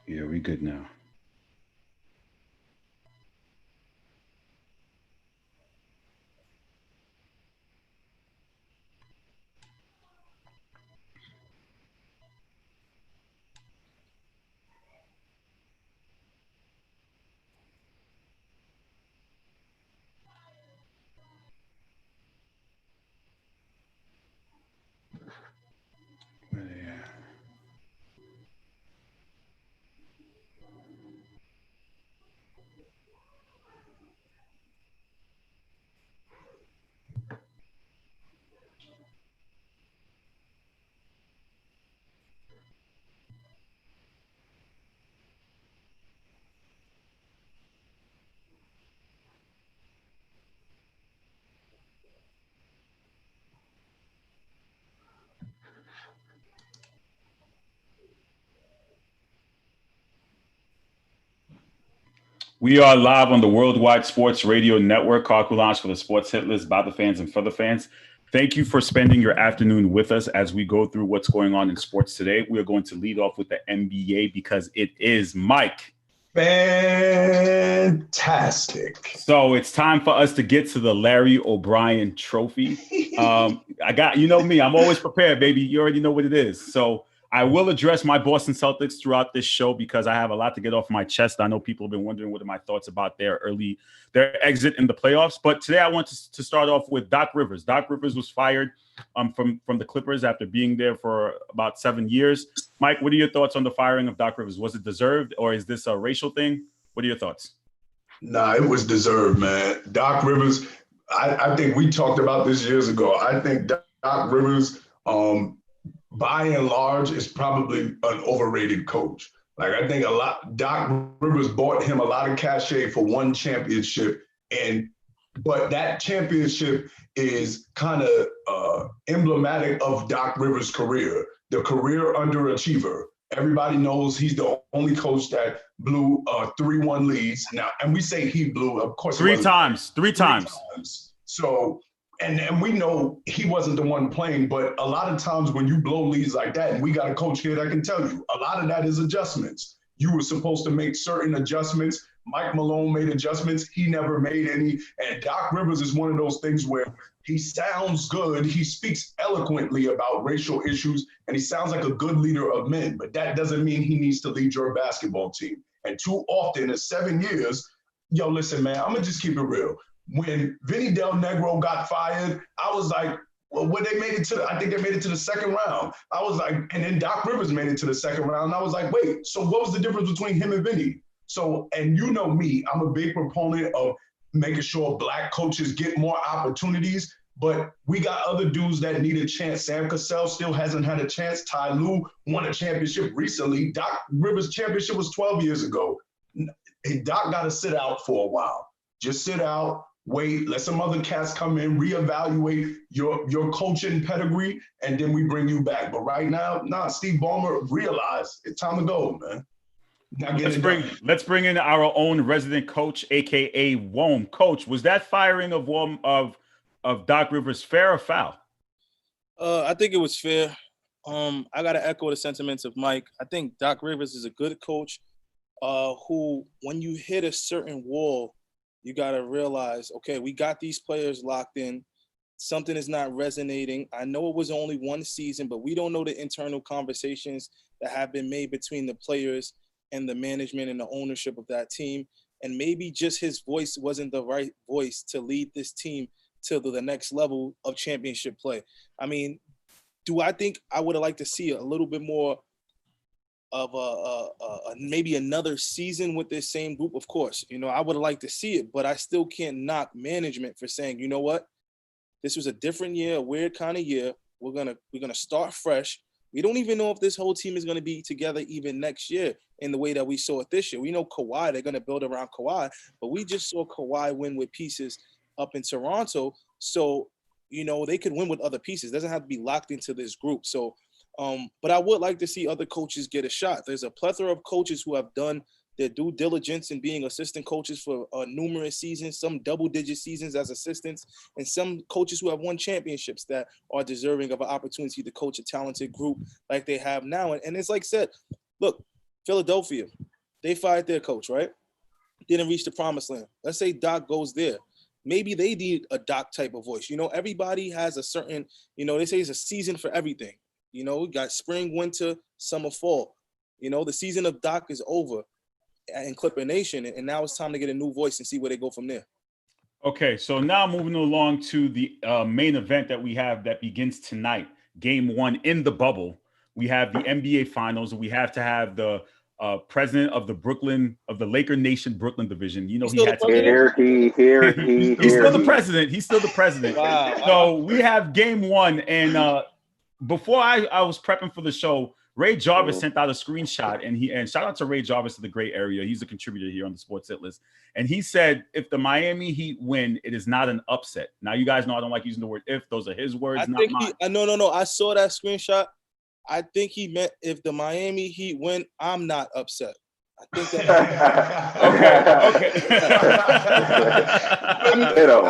Yeah, we good now. Where they at? We are live on the Worldwide Sports Radio Network, Carco Lounge for the sports hit list by the fans and for the fans. Thank you for spending your afternoon with us as we go through what's going on in sports today. We are going to lead off with the NBA because it is Mike. Fantastic. So it's time for us to get to the Larry O'Brien Trophy. I got, you know me, I'm always prepared, baby. You already know what it is. So I will address my Boston Celtics throughout this show because I have a lot to get off my chest. I know people have been wondering what are my thoughts about their exit in the playoffs. But today I want to start off with Doc Rivers. Doc Rivers was fired from the Clippers after being there for about 7 years. Mike, what are your thoughts on the firing of Doc Rivers? Was it deserved or is this a racial thing? What are your thoughts? Nah, it was deserved, man. Doc Rivers, I think we talked about this years ago. I think Doc Rivers, by and large, is probably an overrated coach. Like, I think Doc Rivers bought him a lot of cachet for one championship, but that championship is kind of emblematic of Doc Rivers' career, the career underachiever. Everybody knows he's the only coach that blew 3-1 leads. Now, and we say he blew, of course, three times. So, and we know he wasn't the one playing, but a lot of times when you blow leads like that, and we got a coach here that can tell you, a lot of that is adjustments. You were supposed to make certain adjustments. Mike Malone made adjustments. He never made any. And Doc Rivers is one of those things where he sounds good. He speaks eloquently about racial issues, and he sounds like a good leader of men. But that doesn't mean he needs to lead your basketball team. And too often in 7 years, yo, listen, man, I'm going to just keep it real. When Vinny Del Negro got fired, I was like, well, when they made it to, I think they made it to the second round. I was like, and then Doc Rivers made it to the second round. And I was like, wait, so what was the difference between him and Vinny? So, and you know me, I'm a big proponent of making sure Black coaches get more opportunities, but we got other dudes that need a chance. Sam Cassell still hasn't had a chance. Ty Lue won a championship recently. Doc Rivers' championship was 12 years ago. Doc got to sit out for a while. Just sit out, wait, let some other cats come in, reevaluate your coaching pedigree, and then we bring you back. But right now, Steve Ballmer realized it's time to go, man. Let's bring in our own resident coach, aka WOM. Coach, was that firing of WOM of Doc Rivers fair or foul? I think it was fair. I gotta echo the sentiments of Mike. I think Doc Rivers is a good coach who, when you hit a certain wall, you gotta realize, okay, we got these players locked in. Something is not resonating. I know it was only one season, but we don't know the internal conversations that have been made between the players and the management and the ownership of that team. And maybe just his voice wasn't the right voice to lead this team to the next level of championship play. I mean, do I think I would have liked to see a little bit more of maybe another season with this same group? Of course, you know, I would have liked to see it, but I still can't knock management for saying, you know what, this was a different year, a weird kind of year. We're gonna start fresh. We don't even know if this whole team is going to be together even next year in the way that we saw it this year. We know Kawhi, they're going to build around Kawhi, but we just saw Kawhi win with pieces up in Toronto. So, you know, they could win with other pieces. It doesn't have to be locked into this group. So, but I would like to see other coaches get a shot. There's a plethora of coaches who have done their due diligence in being assistant coaches for numerous seasons, some double-digit seasons as assistants, and some coaches who have won championships that are deserving of an opportunity to coach a talented group like they have now. And it's like I said, look, Philadelphia, they fired their coach, right? Didn't reach the promised land. Let's say Doc goes there. Maybe they need a Doc type of voice. Everybody has a certain, they say it's a season for everything. We got spring, winter, summer, fall. The season of Doc is over in Clipper Nation, and now it's time to get a new voice and see where they go from there. Okay, so now moving along to the main event that we have that begins tonight, Game 1 in the bubble. We have the NBA Finals, and we have to have the president of the Laker Nation Brooklyn division. He had to. He's still the president. He's still the president. Wow. So we have Game 1, and before I was prepping for the show, Ray Jarvis sent out a screenshot, and shout out to Ray Jarvis of the Gray Area. He's a contributor here on the Sports Hit List. And he said, if the Miami Heat win, it is not an upset. Now, you guys know I don't like using the word if. Those are his words, not mine. No. I saw that screenshot. I think he meant if the Miami Heat win, I'm not upset. I think that. Okay. Ditto.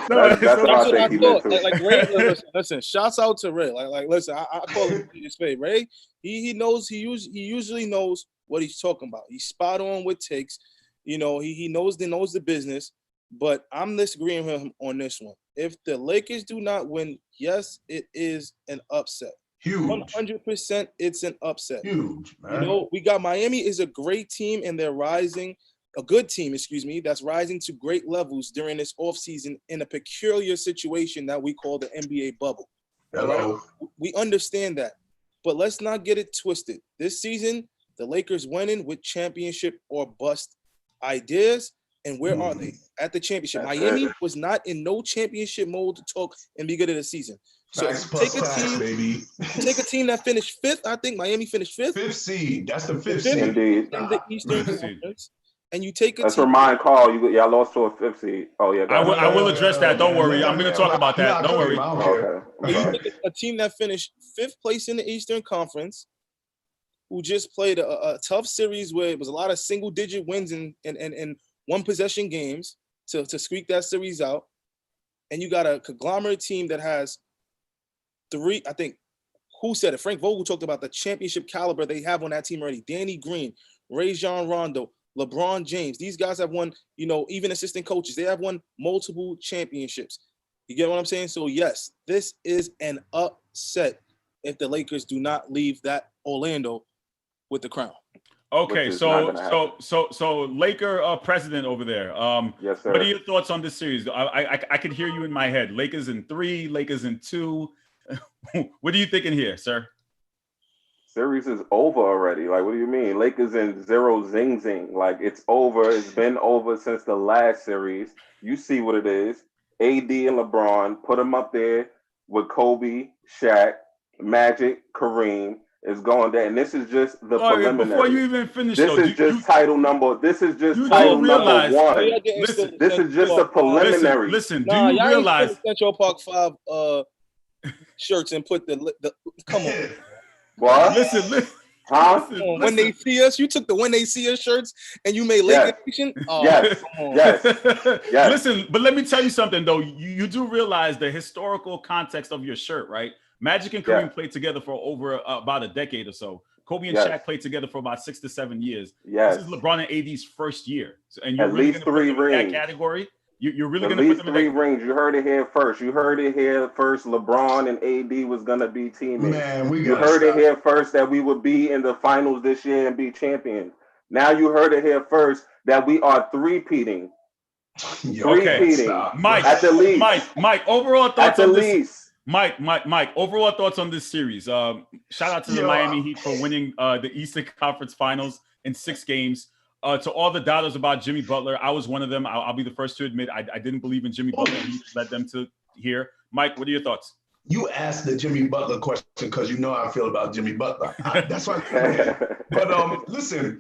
No, That's what I think he meant too. Like Ray, listen. Shouts out to Ray. Listen. I call him his fave. Ray, he knows. He usually knows what he's talking about. He's spot on with takes. He knows the business. But I'm disagreeing with him on this one. If the Lakers do not win, yes, it is an upset. Huge. 100%, it's an upset. Huge, man. We got Miami is a great team, and they're rising. A good team, that's rising to great levels during this offseason in a peculiar situation that we call the NBA bubble. Hello. Right? We understand that. But let's not get it twisted. This season, the Lakers winning with championship or bust ideas. And where are they? At the championship. Miami was not in no championship mode to talk and be good at the season. So take a team that finished fifth. I think Miami finished fifth. Fifth seed. That's the fifth seed. Indeed. In the Eastern Conference. And you take a That's team. remind Carl, y'all lost to a fifth seed. Oh, yeah. I will address that. Don't worry. I'm going to talk about that. Don't worry. Okay. You take a team that finished fifth place in the Eastern Conference, who just played a tough series where it was a lot of single-digit wins and one-possession games to squeak that series out. And you got a conglomerate team that has three, I think, who said it? Frank Vogel talked about the championship caliber they have on that team already. Danny Green, Rajon Rondo, LeBron James. These guys have won, even assistant coaches. They have won multiple championships. You get what I'm saying? So, yes, this is an upset if the Lakers do not leave that Orlando with the crown. Okay, so Laker president over there. Yes, sir. What are your thoughts on this series? I could hear you in my head. Lakers in 3, Lakers in 2. What are you thinking here, sir? Series is over already. Like, what do you mean? Lakers in 0 zing. Like, it's over. It's been over since the last series. You see what it is. AD and LeBron, put them up there with Kobe, Shaq, Magic, Kareem. Is going there, and this is just the preliminary. Before you even finish, this is just title number 1. This is just a preliminary. Listen, do you realize Central Park 5 shirts and put the come on. What? Listen. Huh? When they see us, you took the when they see us shirts and you made Laker Nation. Oh, yes. Listen, but let me tell you something though. You do realize the historical context of your shirt, right? Magic and Kareem played together for over about a decade or so. Kobe and Shaq played together for about 6 to 7 years. Yes. This is LeBron and AD's first year. And you're at really least 3 rings. In that category? You're really going to put them in at least 3 rings. You heard it here first. LeBron and AD was going to be teammates. Man, you heard it here first that we would be in the finals this year and be champions. Now you heard it here first that we are three-peating. Mike, at the least. Mike, overall thoughts at the on least. This? Mike, overall thoughts on this series. Shout out to the Miami Heat for winning the Eastern Conference Finals in 6 games. To all the doubters about Jimmy Butler, I was one of them. I'll be the first to admit I didn't believe in Jimmy Butler. He led them to here. Mike, what are your thoughts? You asked the Jimmy Butler question because you know how I feel about Jimmy Butler. That's why. But listen,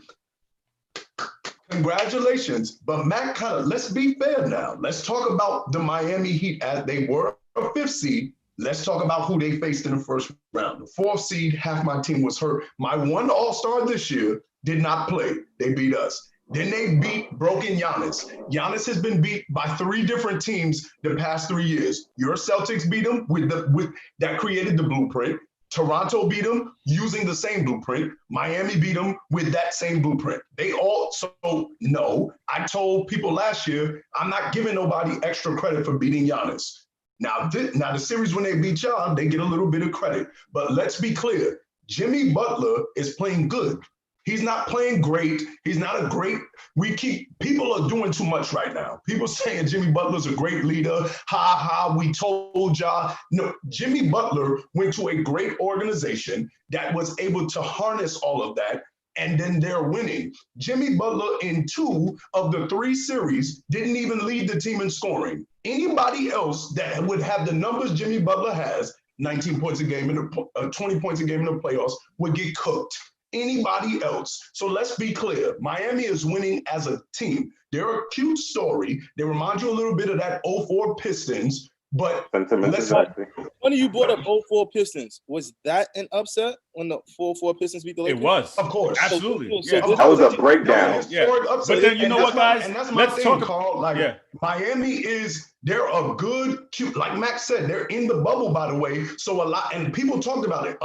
congratulations. But Matt, let's be fair now. Let's talk about the Miami Heat as they were a 5th seed. Let's talk about who they faced in the first round. The 4th seed, half my team was hurt. My one all-star this year did not play. They beat us. Then they beat broken Giannis. Giannis has been beat by 3 different teams the past 3 years. Your Celtics beat him with that created the blueprint. Toronto beat them using the same blueprint. Miami beat them with that same blueprint. No, I told people last year, I'm not giving nobody extra credit for beating Giannis. Now the series when they beat y'all, they get a little bit of credit. But let's be clear, Jimmy Butler is playing good. He's not playing great. He's not a great. People are doing too much right now. People saying Jimmy Butler's a great leader. We told y'all. No, Jimmy Butler went to a great organization that was able to harness all of that, and then they're winning. Jimmy Butler in 2 of the 3 series didn't even lead the team in scoring. Anybody else that would have the numbers Jimmy Butler has, 19 points a game and 20 points a game in the playoffs, would get cooked. Anybody else. So let's be clear. Miami is winning as a team. They're a cute story. They remind you a little bit of that 04 Pistons, but exactly. When you brought up 04 Pistons, was that an upset when the 4-4 Pistons beat the Lakers? It was. Of course. Absolutely. So yeah. That was a breakdown. But then you know what, guys? And that's my Let's thing, talk. Carl. Like, Miami they're a good, cute, like Max said, they're in the bubble, by the way. So and people talked about it.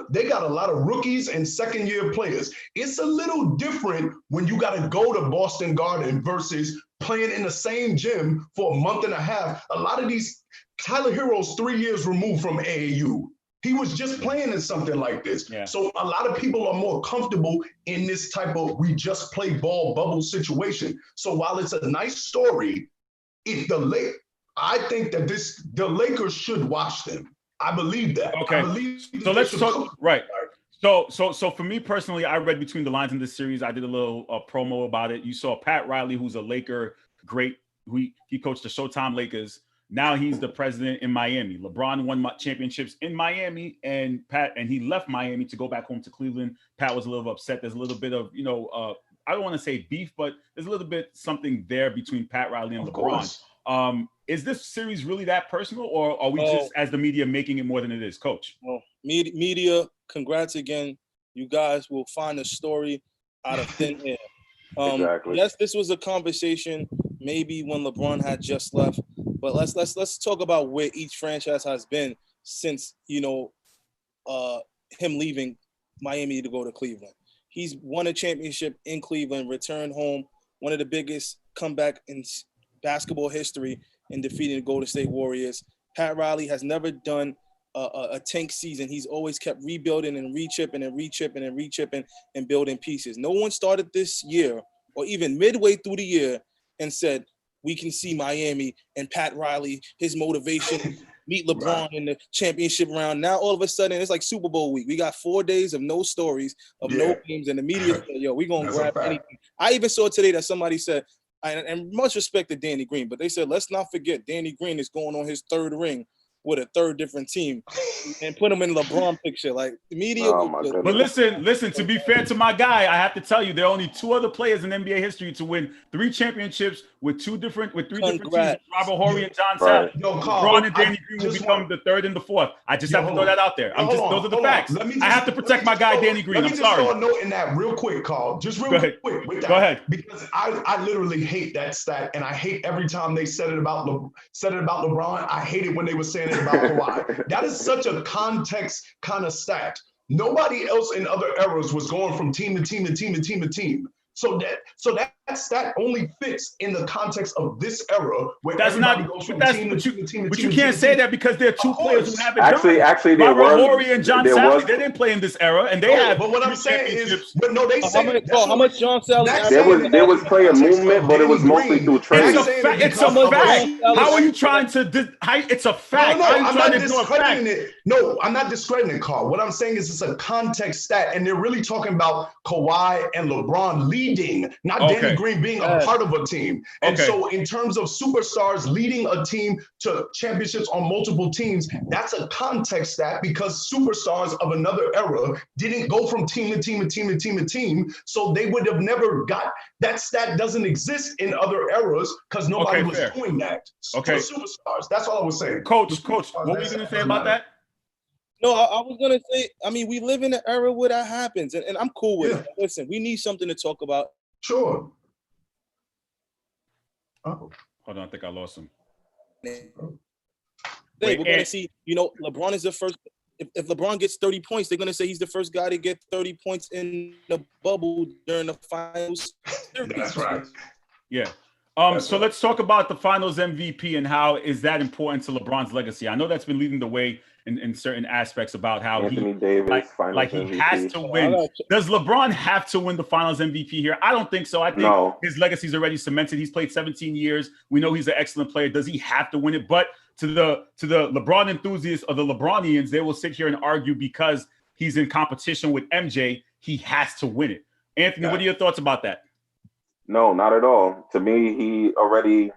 They got a lot of rookies and second-year players. It's a little different when you got to go to Boston Garden versus playing in the same gym for a month and a half. A lot of these, Tyler Hero's 3 years removed from AAU. He was just playing in something like this. Yeah. So a lot of people are more comfortable in this type of we just play ball bubble situation. So while it's a nice story, I think that the Lakers should watch them. I believe that. Okay. So let's talk. Right. So for me personally, I read between the lines in this series. I did a little promo about it. You saw Pat Riley, who's a Laker great. He coached the Showtime Lakers. Now he's the president in Miami. LeBron won championships in Miami, and he left Miami to go back home to Cleveland. Pat was a little upset. There's a little bit of, I don't want to say beef, but there's a little bit something there between Pat Riley and LeBron. Is this series really that personal, or are we just, as the media, making it more than it is, Coach? Well, media, congrats again. You guys will find a story out of thin air. Exactly. Yes, this was a conversation maybe when LeBron had just left, but let's talk about where each franchise has been since him leaving Miami to go to Cleveland. He's won a championship in Cleveland, returned home, one of the biggest comeback in basketball history in defeating the Golden State Warriors. Pat Riley has never done a tank season. He's always kept rebuilding and rechipping and building pieces. No one started this year or even midway through the year and said, we can see Miami and Pat Riley, his motivation, meet LeBron in the championship round. Now, all of a sudden, it's like Super Bowl week. We got 4 days of no stories, of no games, and the media said, yo, we're going to grab anything. I even saw today that somebody said, and much respect to Danny Green, but they said, let's not forget Danny Green is going on his 3rd ring with a 3rd different team and put him in LeBron picture. Like, the media. But listen, to be fair to my guy, I have to tell you, there are only 2 other players in NBA history to win 3 championships with 3 different teams. Robert Horry and John Salley. LeBron and Danny Green will become the 3rd and the 4th. I just have to throw that out there. Those are the facts. I have to protect my guy, Danny Green. I'm sorry. Let me just throw a note in that real quick, Carl. Just real quick with that. Go ahead. Because I literally hate that stat, and I hate every time they said it about LeBron. I hate it when they were saying it about Kawhi. That is such a context kind of stat. Nobody else in other eras was going from team to team to team to team to team. So that stat only fits in the context of this era where everybody goes from team to team to team. But you can't say that because there are 2 players who haven't done it. Actually, Robert Horry and John Salley, they didn't play in this era, and they have. But what I'm saying is, but no, they say how much John Salley? There was player movement, but it was mostly through trade. It's a fact. How are you trying to? It's a fact. No, I'm not discrediting it. No, I'm not discrediting it, Carl. What I'm saying is it's a context stat, and they're really talking about Kawhi and LeBron leading, not Danny Green being a part of a team. And so in terms of superstars leading a team to championships on multiple teams, that's a context stat because superstars of another era didn't go from team to team to team to team to team. So they would have never got that stat. Doesn't exist in other eras because nobody was doing that. Okay. For superstars. That's all I was saying. Coach, what were you going to say about that? No, I was going to say, I mean, we live in an era where that happens, and I'm cool with it. Listen, we need something to talk about. Sure. Hold on, I think I lost him. We're going to see, LeBron is the first. if LeBron gets 30 points, they're going to say he's the first guy to get 30 points in the bubble during the finals. That's right. Yeah. So let's talk about the finals MVP and how is that important to LeBron's legacy. I know that's been leading the way in certain aspects about how Anthony Davis, finals he MVP. has to win. Does LeBron have to win the finals MVP here? I don't think so. I think his legacy is already cemented. He's played 17 years. We know he's an excellent player. Does he have to win it? But to the LeBron enthusiasts or the LeBronians, they will sit here and argue because he's in competition with MJ, he has to win it. Anthony, what are your thoughts about that? No, not at all. To me, he already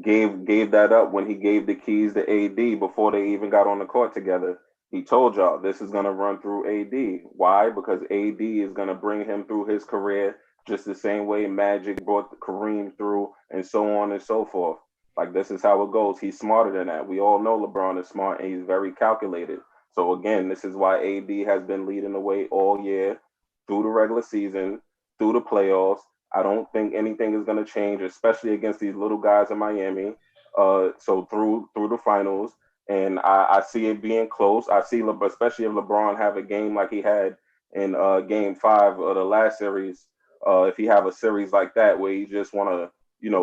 gave that up when he gave the keys to AD before they even got on the court together. He told y'all this is going to run through AD. Why? Because AD is going to bring him through his career just the same way Magic brought Kareem through and so on and so forth. Like, this is how it goes. He's smarter than that. We all know LeBron is smart and he's very calculated. So, again, this is why AD has been leading the way all year through the regular season, through the playoffs. I don't think anything is going to change, especially against these little guys in Miami. So through the finals, and I see it being close. I see, especially if LeBron have a game like he had in Game 5 of the last series. If he have a series like that where he just want to,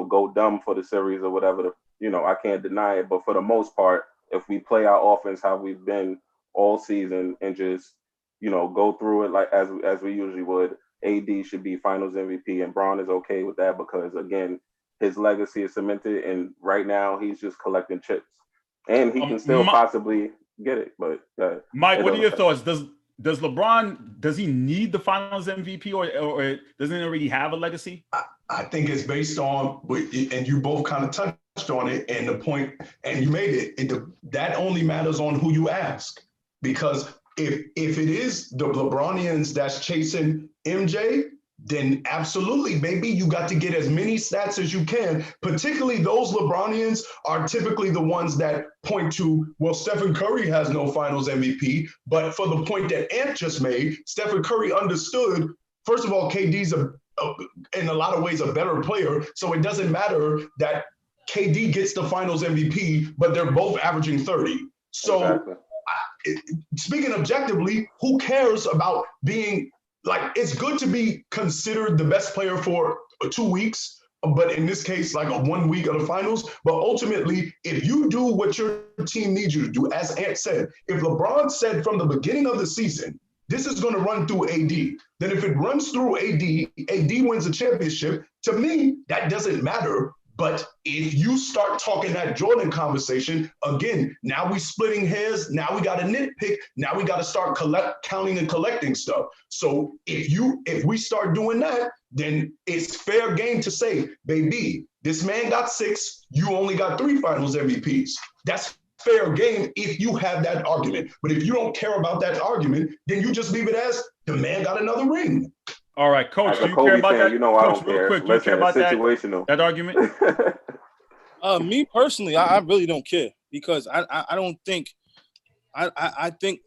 go dumb for the series or whatever, I can't deny it. But for the most part, if we play our offense how we've been all season and just, go through it like as we usually would, AD should be finals MVP, and Bron is okay with that because, again, his legacy is cemented, and right now he's just collecting chips. And he can still possibly get it. But Mike, what are your thoughts? Does LeBron, does he need the finals MVP or doesn't he already have a legacy? I think it's based on, and you both kind of touched on it, and the point, and you made it, that only matters on who you ask. Because if it is the LeBronians that's chasing MJ, then absolutely, baby, you got to get as many stats as you can. Particularly those LeBronians are typically the ones that point to, well, Stephen Curry has no finals MVP. But for the point that Ant just made, Stephen Curry understood, first of all, KD's in a lot of ways a better player. So it doesn't matter that KD gets the finals MVP, but they're both averaging 30. So exactly. Speaking objectively, who cares about being like, it's good to be considered the best player for 2 weeks, but in this case, like a 1 week of the finals. But ultimately, if you do what your team needs you to do, as Ant said, if LeBron said from the beginning of the season, this is going to run through AD, then if it runs through AD wins a championship, to me, that doesn't matter. But if you start talking that Jordan conversation, again, now we splitting hairs, now we got to nitpick, now we got to start counting and collecting stuff. So if we start doing that, then it's fair game to say, baby, this man got 6, you only got 3 finals MVPs. That's fair game if you have that argument. But if you don't care about that argument, then you just leave it as the man got another ring. All right, Coach, do you care about that? I don't care. Quick, do you care about that argument? Me personally, I really don't care because I don't think I think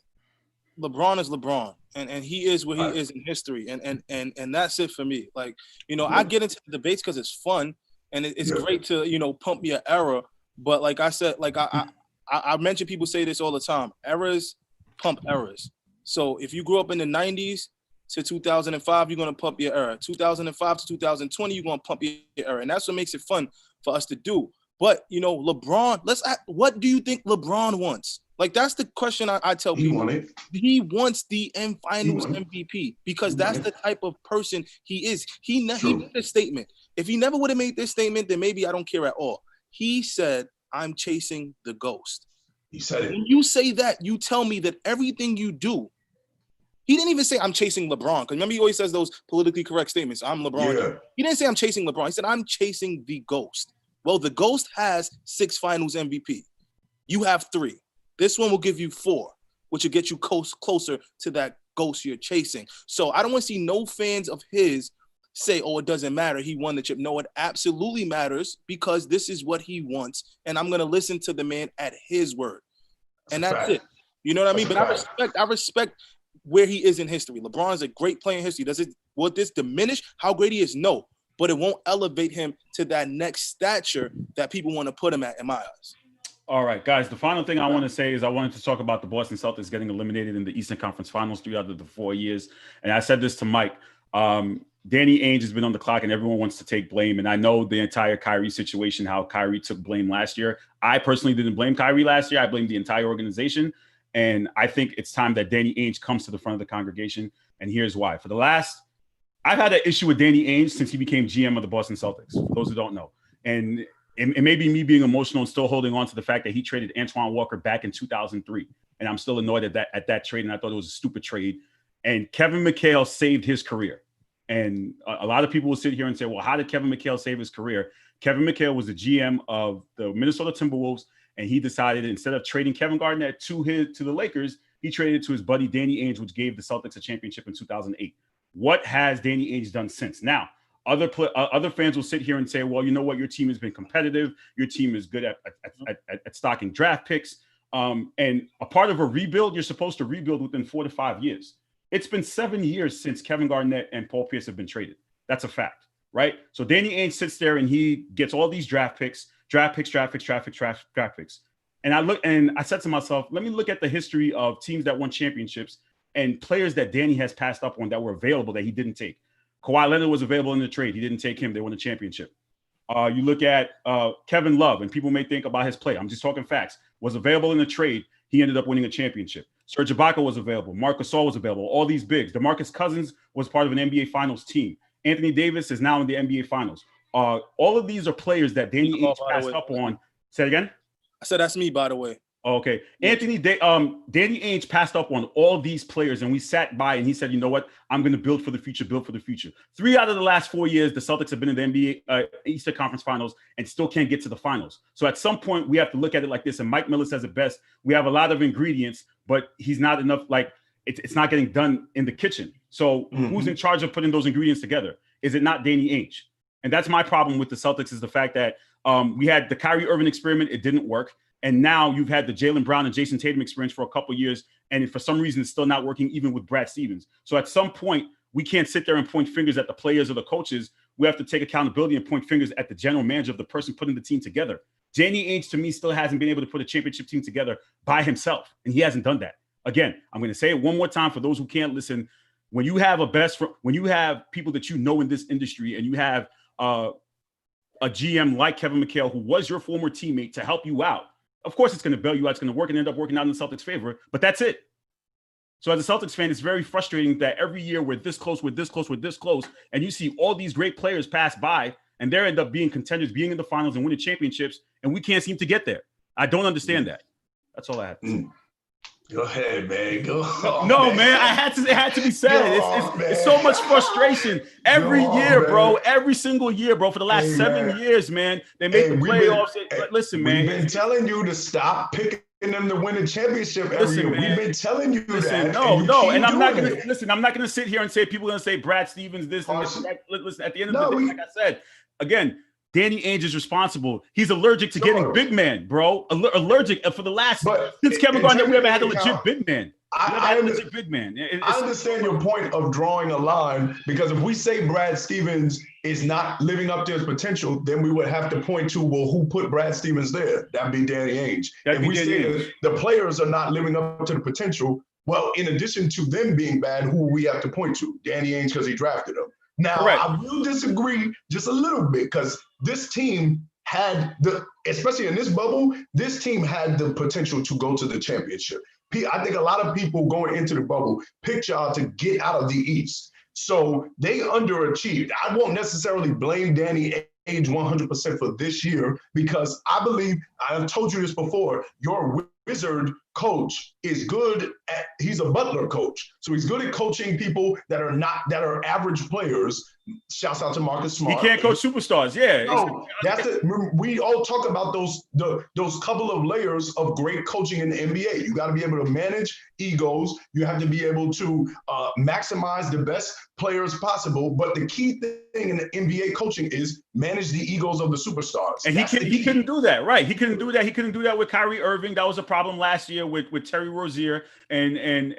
LeBron is LeBron and he is what he is in history and that's it for me. Like, I get into the debates because it's fun and it's great to pump your era, but like I said, like I mention people say this all the time: eras pump eras. So if you grew up in the 90s to 2005, you're going to pump your era. 2005 to 2020, you're going to pump your era. And that's what makes it fun for us to do. But, LeBron, what do you think LeBron wants? Like, that's the question I tell people. He wants the finals MVP because that's the type of person he is. He made a statement. If he never would have made this statement, then maybe I don't care at all. He said, I'm chasing the ghost. He said it. When you say that, you tell me that everything you do, he didn't even say I'm chasing LeBron. Because remember, he always says those politically correct statements. I'm LeBron. Yeah. He didn't say I'm chasing LeBron. He said I'm chasing the ghost. Well, the ghost has 6 finals MVP. You have 3. This one will give you 4, which will get you closer to that ghost you're chasing. So I don't want to see no fans of his say, oh, it doesn't matter. He won the chip. No, it absolutely matters because this is what he wants. And I'm going to listen to the man at his word. And that's it. You know what I mean? But I respect where he is in history. LeBron's a great player in history. Will this diminish how great he is? No, but it won't elevate him to that next stature that people want to put him at, in my eyes. All right, guys, the final thing I want to say is I wanted to talk about the Boston Celtics getting eliminated in the Eastern Conference Finals 3 out of the 4 years. And I said this to Mike. Danny Ainge has been on the clock and everyone wants to take blame. And I know the entire Kyrie situation, how Kyrie took blame last year. I personally didn't blame Kyrie last year. I blamed the entire organization. And I think it's time that Danny Ainge comes to the front of the congregation. And here's why. I've had an issue with Danny Ainge since he became GM of the Boston Celtics, for those who don't know. And it may be me being emotional and still holding on to the fact that he traded Antoine Walker back in 2003. And I'm still annoyed at that trade. And I thought it was a stupid trade. And Kevin Mchale saved his career. And a lot of people will sit here and say, well, how did Kevin Mchale save his career? Kevin Mchale was the GM of the Minnesota Timberwolves, and he decided instead of trading Kevin Garnett to the Lakers, he traded to his buddy Danny Ainge, which gave the Celtics a championship in 2008. What has Danny Ainge done since? Now, other fans will sit here and say, well, you know what? Your team has been competitive. Your team is good at stocking draft picks. And a part of a rebuild, you're supposed to rebuild within 4 to 5 years. It's been 7 years since Kevin Garnett and Paul Pierce have been traded. That's a fact, right? So Danny Ainge sits there and he gets all these draft picks. And I said to myself, let me look at the history of teams that won championships and players that Danny has passed up on that were available that he didn't take. Kawhi Leonard was available in the trade. He didn't take him. They won a championship. You look at Kevin Love, and people may think about his play. I'm just talking facts. Was available in the trade. He ended up winning a championship. Serge Ibaka was available. Marc Gasol was available. All these bigs. DeMarcus Cousins was part of an NBA Finals team. Anthony Davis is now in the NBA Finals. All of these are players that Danny Ainge passed up on. Say it again? I said that's me, by the way. Okay. Danny Ainge passed up on all these players, and we sat by and he said, you know what? I'm going to build for the future, 3 out of the last 4 years, the Celtics have been in the NBA Eastern Conference Finals and still can't get to the finals. So at some point, we have to look at it like this. And Mike Miller says it best. We have a lot of ingredients, but he's not enough. Like it's not getting done in the kitchen. So who's in charge of putting those ingredients together? Is it not Danny Ainge? And that's my problem with the Celtics is the fact that we had the Kyrie Irving experiment. It didn't work. And now you've had the Jaylen Brown and Jason Tatum experience for a couple of years. And for some reason, it's still not working, even with Brad Stevens. So at some point, we can't sit there and point fingers at the players or the coaches. We have to take accountability and point fingers at the general manager of the person putting the team together. Danny Ainge, to me, still hasn't been able to put a championship team together by himself. And he hasn't done that. Again, I'm going to say it one more time for those who can't listen. When you have when you have people that you know in this industry and you have a GM like Kevin Mchale, who was your former teammate, to help you out, of course, it's going to bail you out. It's going to work and end up working out in the Celtics' favor, but that's it. So as a Celtics fan, it's very frustrating that every year we're this close, and you see all these great players pass by, and they end up being contenders, being in the finals and winning championships, and we can't seem to get there. I don't understand that. That's all I have to say. Go ahead, man. No, man. It had to be said. It's so much frustration every year, bro. Every single year, bro. For the last 7 years, man. They make the playoffs. Listen, man. We've been telling you to stop picking them to win a championship every year. Man. We've been telling you that. And I'm not gonna sit here and say people are gonna say Brad Stevens this and this. Listen, at the end of the day, like I said, again, Danny Ainge is responsible. He's allergic to getting big man, bro. Allergic for the last since Kevin Garnett, we haven't had a legit big man. I understand your point of drawing a line, because if we say Brad Stevens is not living up to his potential, then we would have to point to, well, who put Brad Stevens there? That'd be Danny Ainge. If we say the players are not living up to the potential, well, in addition to them being bad, who we have to point to? Danny Ainge, because he drafted them. Now, correct. I will disagree just a little bit, because this team had especially in this bubble, this team had the potential to go to the championship. I think a lot of people going into the bubble picked y'all to get out of the East. So they underachieved. I won't necessarily blame Danny Ainge 100% for this year, because I believe, I've told you this before, your Wizard coach is good he's a Butler coach. So he's good at coaching people that are average players. Shouts out to Marcus Smart. He can't coach superstars. Yeah. No, that's it. We all talk about those couple of layers of great coaching in the NBA. You got to be able to manage egos. You have to be able to maximize the best players possible. But the key thing in the NBA coaching is manage the egos of the superstars. And he couldn't do that, right? He couldn't do that. He couldn't do that with Kyrie Irving. That was a problem last year with Terry Rozier and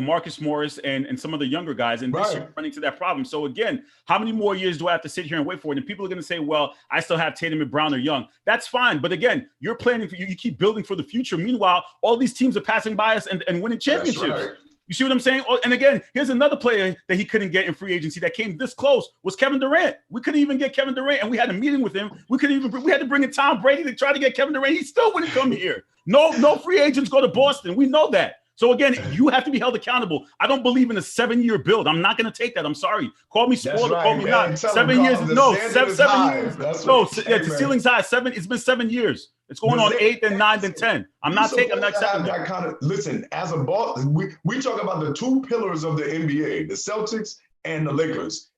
Marcus Morris and some of the younger guys, and this year running to that problem. So again, how many more years do I have to sit here and wait for it? And people are going to say, well, I still have Tatum and Brown are young. That's fine, but again, you're planning for you keep building for the future. Meanwhile, all these teams are passing by us and winning championships. That's right. You see what I'm saying? Oh, and again, here's another player that he couldn't get in free agency that came this close was Kevin Durant. We couldn't even get Kevin Durant, and we had a meeting with him. We had to bring in Tom Brady to try to get Kevin Durant. He still wouldn't come here. No free agents go to Boston. We know that. So again, you have to be held accountable. I don't believe in a 7-year build. I'm not going to take that. I'm sorry. Call me spoiled or call me not. 7 years. No, 7 years. No, the ceiling's high. It's been 7 years. It's going on 8, then 9, then 10. I'm not accepting that kind of. Listen, as a boss, we talk about the two pillars of the NBA, the Celtics and the Lakers.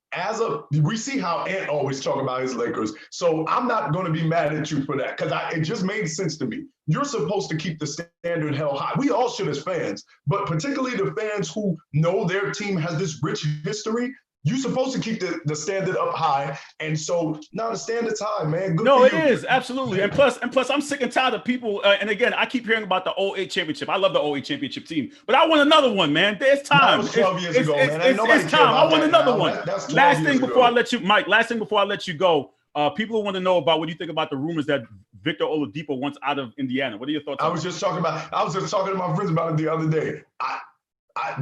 We see how Ant always talk about his Lakers. So I'm not going to be mad at you for that because it just made sense to me. You're supposed to keep the standard held high. We all should as fans, but particularly the fans who know their team has this rich history. You're supposed to keep the standard up high, and so now the standard's high, man. Good no, it is absolutely, and plus, I'm sick and tired of people. And again, I keep hearing about the 08 championship. I love the 08 championship team, but I want another one, man. There's time. That was 12 years ago, man. It's time. I want another one. That's last thing before I let you, Mike. Last thing before I let you go. People want to know about what you think about the rumors that Victor Oladipo wants out of Indiana. What are your thoughts? I was just talking to my friends about it the other day.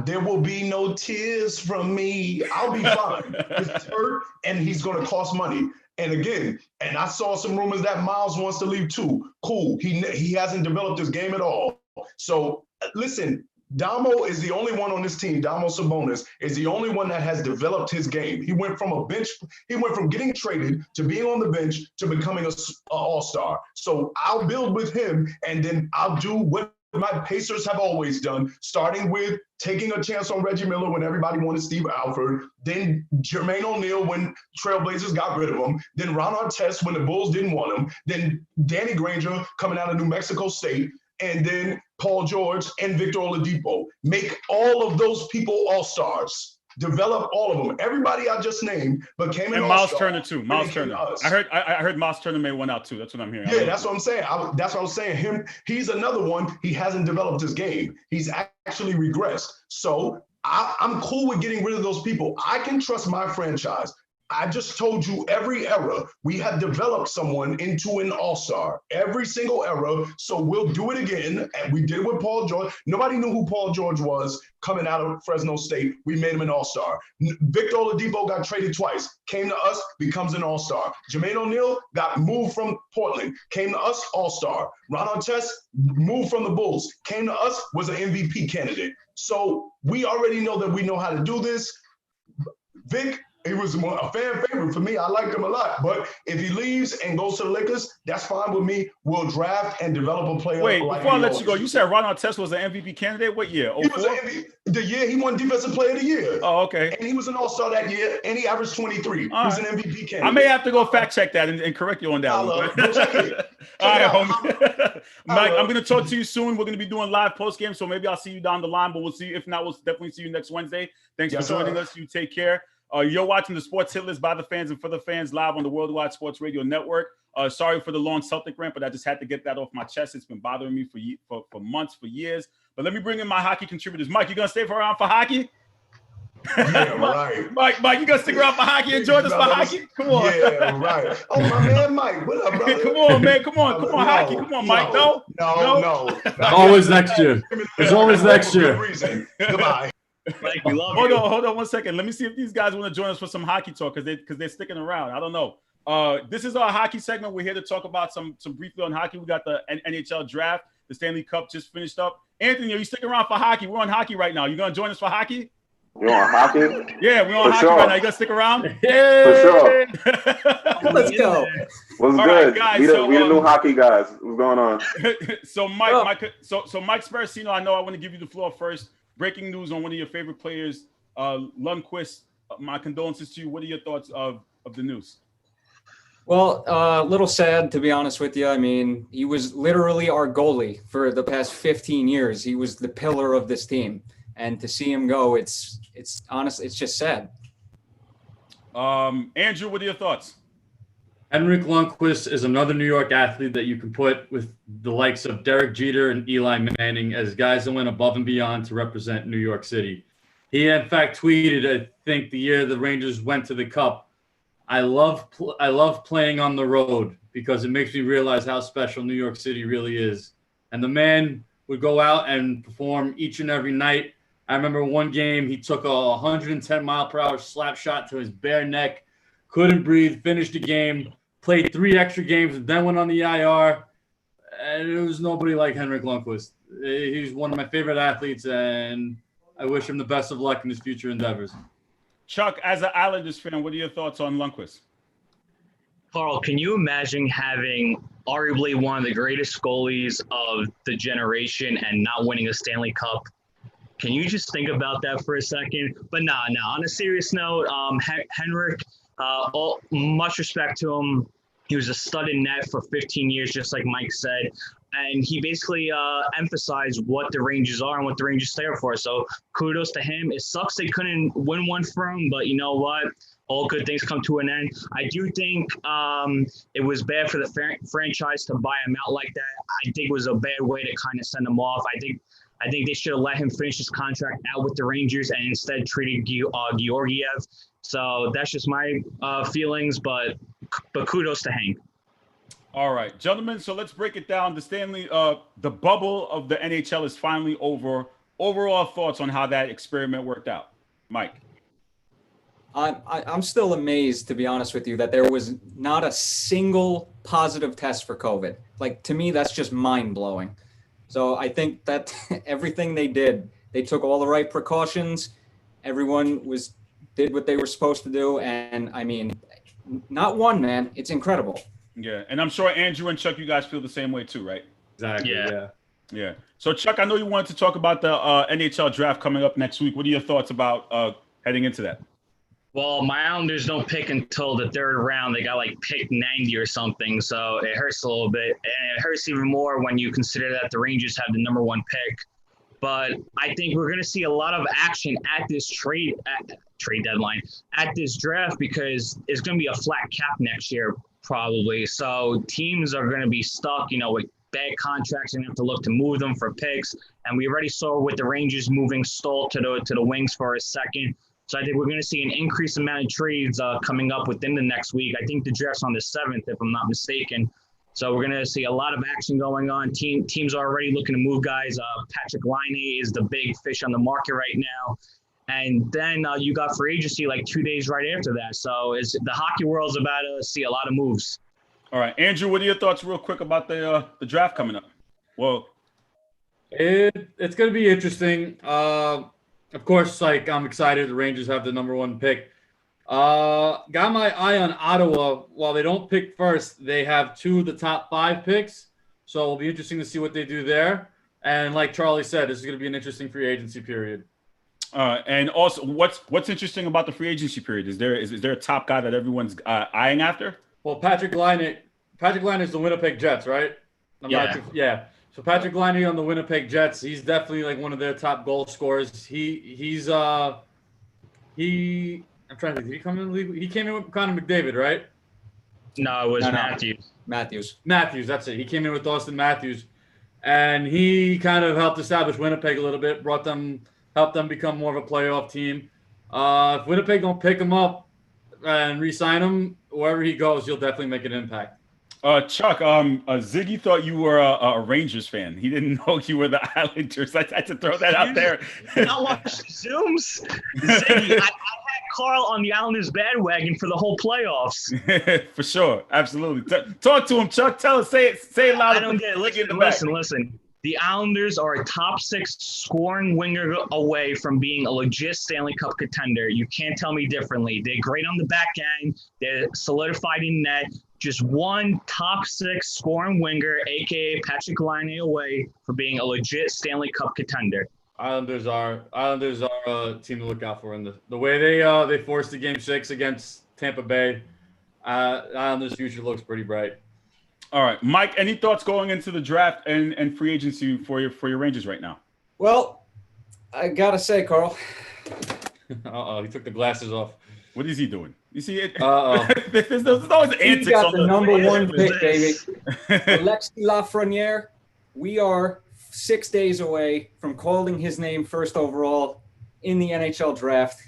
There will be no tears from me. I'll be fine. He's hurt, and he's going to cost money. And again, I saw some rumors that Miles wants to leave too. Cool. He hasn't developed his game at all. So listen, Damo is the only one on this team. Damo Sabonis is the only one that has developed his game. He went from getting traded to being on the bench to becoming an all-star. So I'll build with him, and then I'll do what my Pacers have always done, starting with taking a chance on Reggie Miller when everybody wanted Steve Alford, then Jermaine O'Neal when Trailblazers got rid of him, then Ron Artest when the Bulls didn't want him, then Danny Granger coming out of New Mexico State, and then Paul George and Victor Oladipo. Make all of those people all-stars. Develop all of them. Everybody I just named became an all-star. And Miles Turner too. Miles Turner. I heard Miles Turner made one out too. That's what I'm hearing. Yeah, that's what I'm saying. That's what I'm saying. He's another one. He hasn't developed his game. He's actually regressed. So I'm cool with getting rid of those people. I can trust my franchise. I just told you every era we have developed someone into an all-star. Every single era. So we'll do it again. And we did it with Paul George. Nobody knew who Paul George was coming out of Fresno State. We made him an all-star. Victor Oladipo got traded twice. Came to us, becomes an all-star. Jermaine O'Neal got moved from Portland. Came to us, all-star. Ron Artest moved from the Bulls. Came to us, was an MVP candidate. So we already know that we know how to do this. Vic, he was a fan favorite for me. I liked him a lot. But if he leaves and goes to the Lakers, that's fine with me. We'll draft and develop a player. Wait, before I let you go, you said Ron Artest was an MVP candidate? What year? He was an MVP. The year he won Defensive Player of the Year. Oh, okay. And he was an all-star that year, and he averaged 23. He was an MVP candidate. I may have to go fact check that and correct you on that one. Go check it. All right, homie. Mike, I'm going to talk to you soon. We're going to be doing live post-game, so maybe I'll see you down the line, but we'll see. If not, we'll definitely see you next Wednesday. Thanks for joining us. You take care. You're watching the Sports Hit List by the fans and for the fans live on the Worldwide Sports Radio Network. Sorry for the long Celtic rant, but I just had to get that off my chest. It's been bothering me for months, for years. But let me bring in my hockey contributors. Mike, you going to stay around for hockey? Yeah, right. Mike, you got to stick around for hockky and join us for hockey? Come on. Yeah, right. Oh, my man, Mike. What up, brother? Come on, man. Come on, hockey. Come on, Mike. No. Always next year. It's always next year. Goodbye. Mike, we love you. Hold on 1 second. Let me see if these guys want to join us for some hockey talk because they're sticking around. I don't know. This is our hockey segment. We're here to talk about some briefly on hockey. We got the NHL Draft. The Stanley Cup just finished up. Anthony, are you sticking around for hockey? We're on hockey right now. You going to join us for hockey? You on hockey? Yeah, we're on hockey right now. You going to stick around? Yeah. For sure. Let's go. What's good? Guys, we the new hockey guys. What's going on? So, Mike, Mike Sparacino, I know I want to give you the floor first. Breaking news on one of your favorite players, Lundqvist. My condolences to you. What are your thoughts of the news? Well, a little sad, to be honest with you. I mean, he was literally our goalie for the past 15 years. He was the pillar of this team. And to see him go, it's honestly, it's just sad. Andrew, what are your thoughts? Henrik Lundqvist is another New York athlete that you can put with the likes of Derek Jeter and Eli Manning as guys that went above and beyond to represent New York City. He, in fact, tweeted, I think, the year the Rangers went to the Cup, I love playing on the road because it makes me realize how special New York City really is. And the man would go out and perform each and every night. I remember one game he took a 110-mile-per-hour slap shot to his bare neck, couldn't breathe, finished the game, played 3 extra games, and then went on the IR. And there was nobody like Henrik Lundqvist. He's one of my favorite athletes, and I wish him the best of luck in his future endeavors. Chuck, as an Islanders fan, what are your thoughts on Lundqvist? Carl, can you imagine having arguably one of the greatest goalies of the generation and not winning a Stanley Cup? Can you just think about that for a second? But nah, on a serious note, Henrik, much respect to him. He was a stud in net for 15 years, just like Mike said. And he basically emphasized what the Rangers are and what the Rangers stand for. So kudos to him. It sucks they couldn't win one for him, but you know what? All good things come to an end. I do think it was bad for the franchise to buy him out like that. I think it was a bad way to kind of send him off. I think they should have let him finish his contract out with the Rangers and instead treated Georgiev. So that's just my feelings, but kudos to Hank. All right, gentlemen, so let's break it down. The bubble of the NHL is finally over. Overall thoughts on how that experiment worked out. Mike. I'm still amazed, to be honest with you, that there was not a single positive test for COVID. Like, to me, that's just mind-blowing. So I think that everything they did, they took all the right precautions. Everyone did what they were supposed to do. And, I mean, not one, man. It's incredible. Yeah, and I'm sure Andrew and Chuck, you guys feel the same way too, right? Exactly, yeah. So, Chuck, I know you wanted to talk about the NHL Draft coming up next week. What are your thoughts about heading into that? Well, my Islanders don't pick until the 3rd round. They got like pick 90 or something, so it hurts a little bit. And it hurts even more when you consider that the Rangers have the number 1 pick. But I think we're going to see a lot of action at this trade deadline, at this draft, because it's going to be a flat cap next year probably. So teams are going to be stuck, with bad contracts and have to look to move them for picks. And we already saw with the Rangers moving Stoll to the wings for a second. So I think we're going to see an increased amount of trades coming up within the next week. I think the draft's on the 7th, if I'm not mistaken. So we're going to see a lot of action going on. Teams are already looking to move guys. Patrick Laine is the big fish on the market right now. And then you got free agency like 2 days right after that. So the hockey world's about to see a lot of moves. All right, Andrew, what are your thoughts real quick about the draft coming up? Well, it's going to be interesting. Of course, I'm excited. The Rangers have the number 1 pick. Got my eye on Ottawa. While they don't pick first, they have 2 of the top 5 picks. So it'll be interesting to see what they do there. And like Charlie said, this is going to be an interesting free agency period. And also, what's interesting about the free agency period? Is there a top guy that everyone's eyeing after? Well, Patrick Laine is the Winnipeg Jets, right? So Patrick Laine on the Winnipeg Jets, he's definitely like one of their top goal scorers. I'm trying to think. Did he come in the league? He came in with Connor McDavid, right? No, it was Matthews. Matthews, that's it. He came in with Austin Matthews, and he kind of helped establish Winnipeg a little bit, helped them become more of a playoff team. If Winnipeg don't pick him up and re-sign him, wherever he goes, he'll definitely make an impact. Chuck, Ziggy thought you were a Rangers fan. He didn't know you were the Islanders. I had to throw that out there. Not watch Zooms. Ziggy, I had Carl on the Islanders bandwagon for the whole playoffs. For sure, absolutely. Talk to him, Chuck. Tell us, say it loud. I don't get it. Listen. The Islanders are a top 6 scoring winger away from being a legit Stanley Cup contender. You can't tell me differently. They're great on the back end. They're solidified in net. Just one top 6 scoring winger, a.k.a. Patrick Laine, away for being a legit Stanley Cup contender. Islanders are a team to look out for. In the way they forced the Game 6 against Tampa Bay, Islanders' future looks pretty bright. All right, Mike, any thoughts going into the draft and free agency for your Rangers right now? Well, I got to say, Carl. Uh-oh, he took the glasses off. What is he doing? You see it? Uh-oh. there's always He antics got on the number one pick, baby. This. Alexis Lafreniere. We are 6 days away from calling his name first overall in the NHL Draft.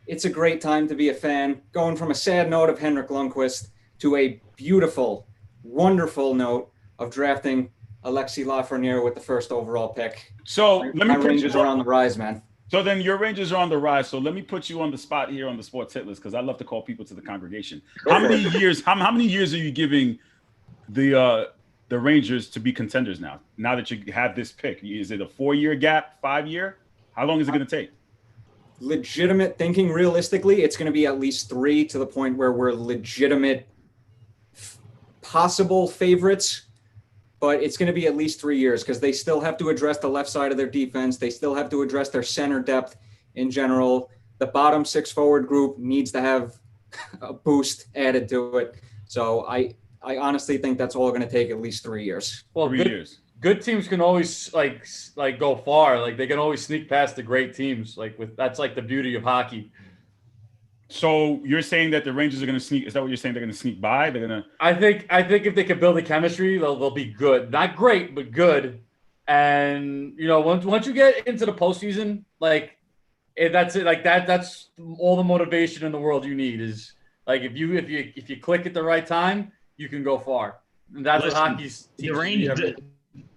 It's a great time to be a fan. Going from a sad note of Henrik Lundqvist to a beautiful, wonderful note of drafting Alexis Lafreniere with the first overall pick. So let me My put Rangers you are on the rise, man. So then your Rangers are on the rise. So let me put you on the spot here on the sports hit list because I love to call people to the congregation. How many years? How many years are you giving the Rangers to be contenders now? Now that you have this pick, is it a 4-year gap, 5-year? How long is it going to take? Legitimate thinking, realistically, it's going to be at least 3 to the point where we're legitimate possible favorites. But it's going to be at least 3 years because they still have to address the left side of their defense. They still have to address their center depth in general. The bottom 6 forward group needs to have a boost added to it. So I honestly think that's all going to take at least 3 years. Well, 3 years. Good teams can always like go far. Like they can always sneak past the great teams. That's like the beauty of hockey. So you're saying that the Rangers are going to sneak? Is that what you're saying? They're going to sneak by? They're going to? I think if they can build the chemistry, they'll be good. Not great, but good. And once you get into the postseason, that's it. Like that's all the motivation in the world you need is like if you click at the right time, you can go far. And that's what hockey's teaching.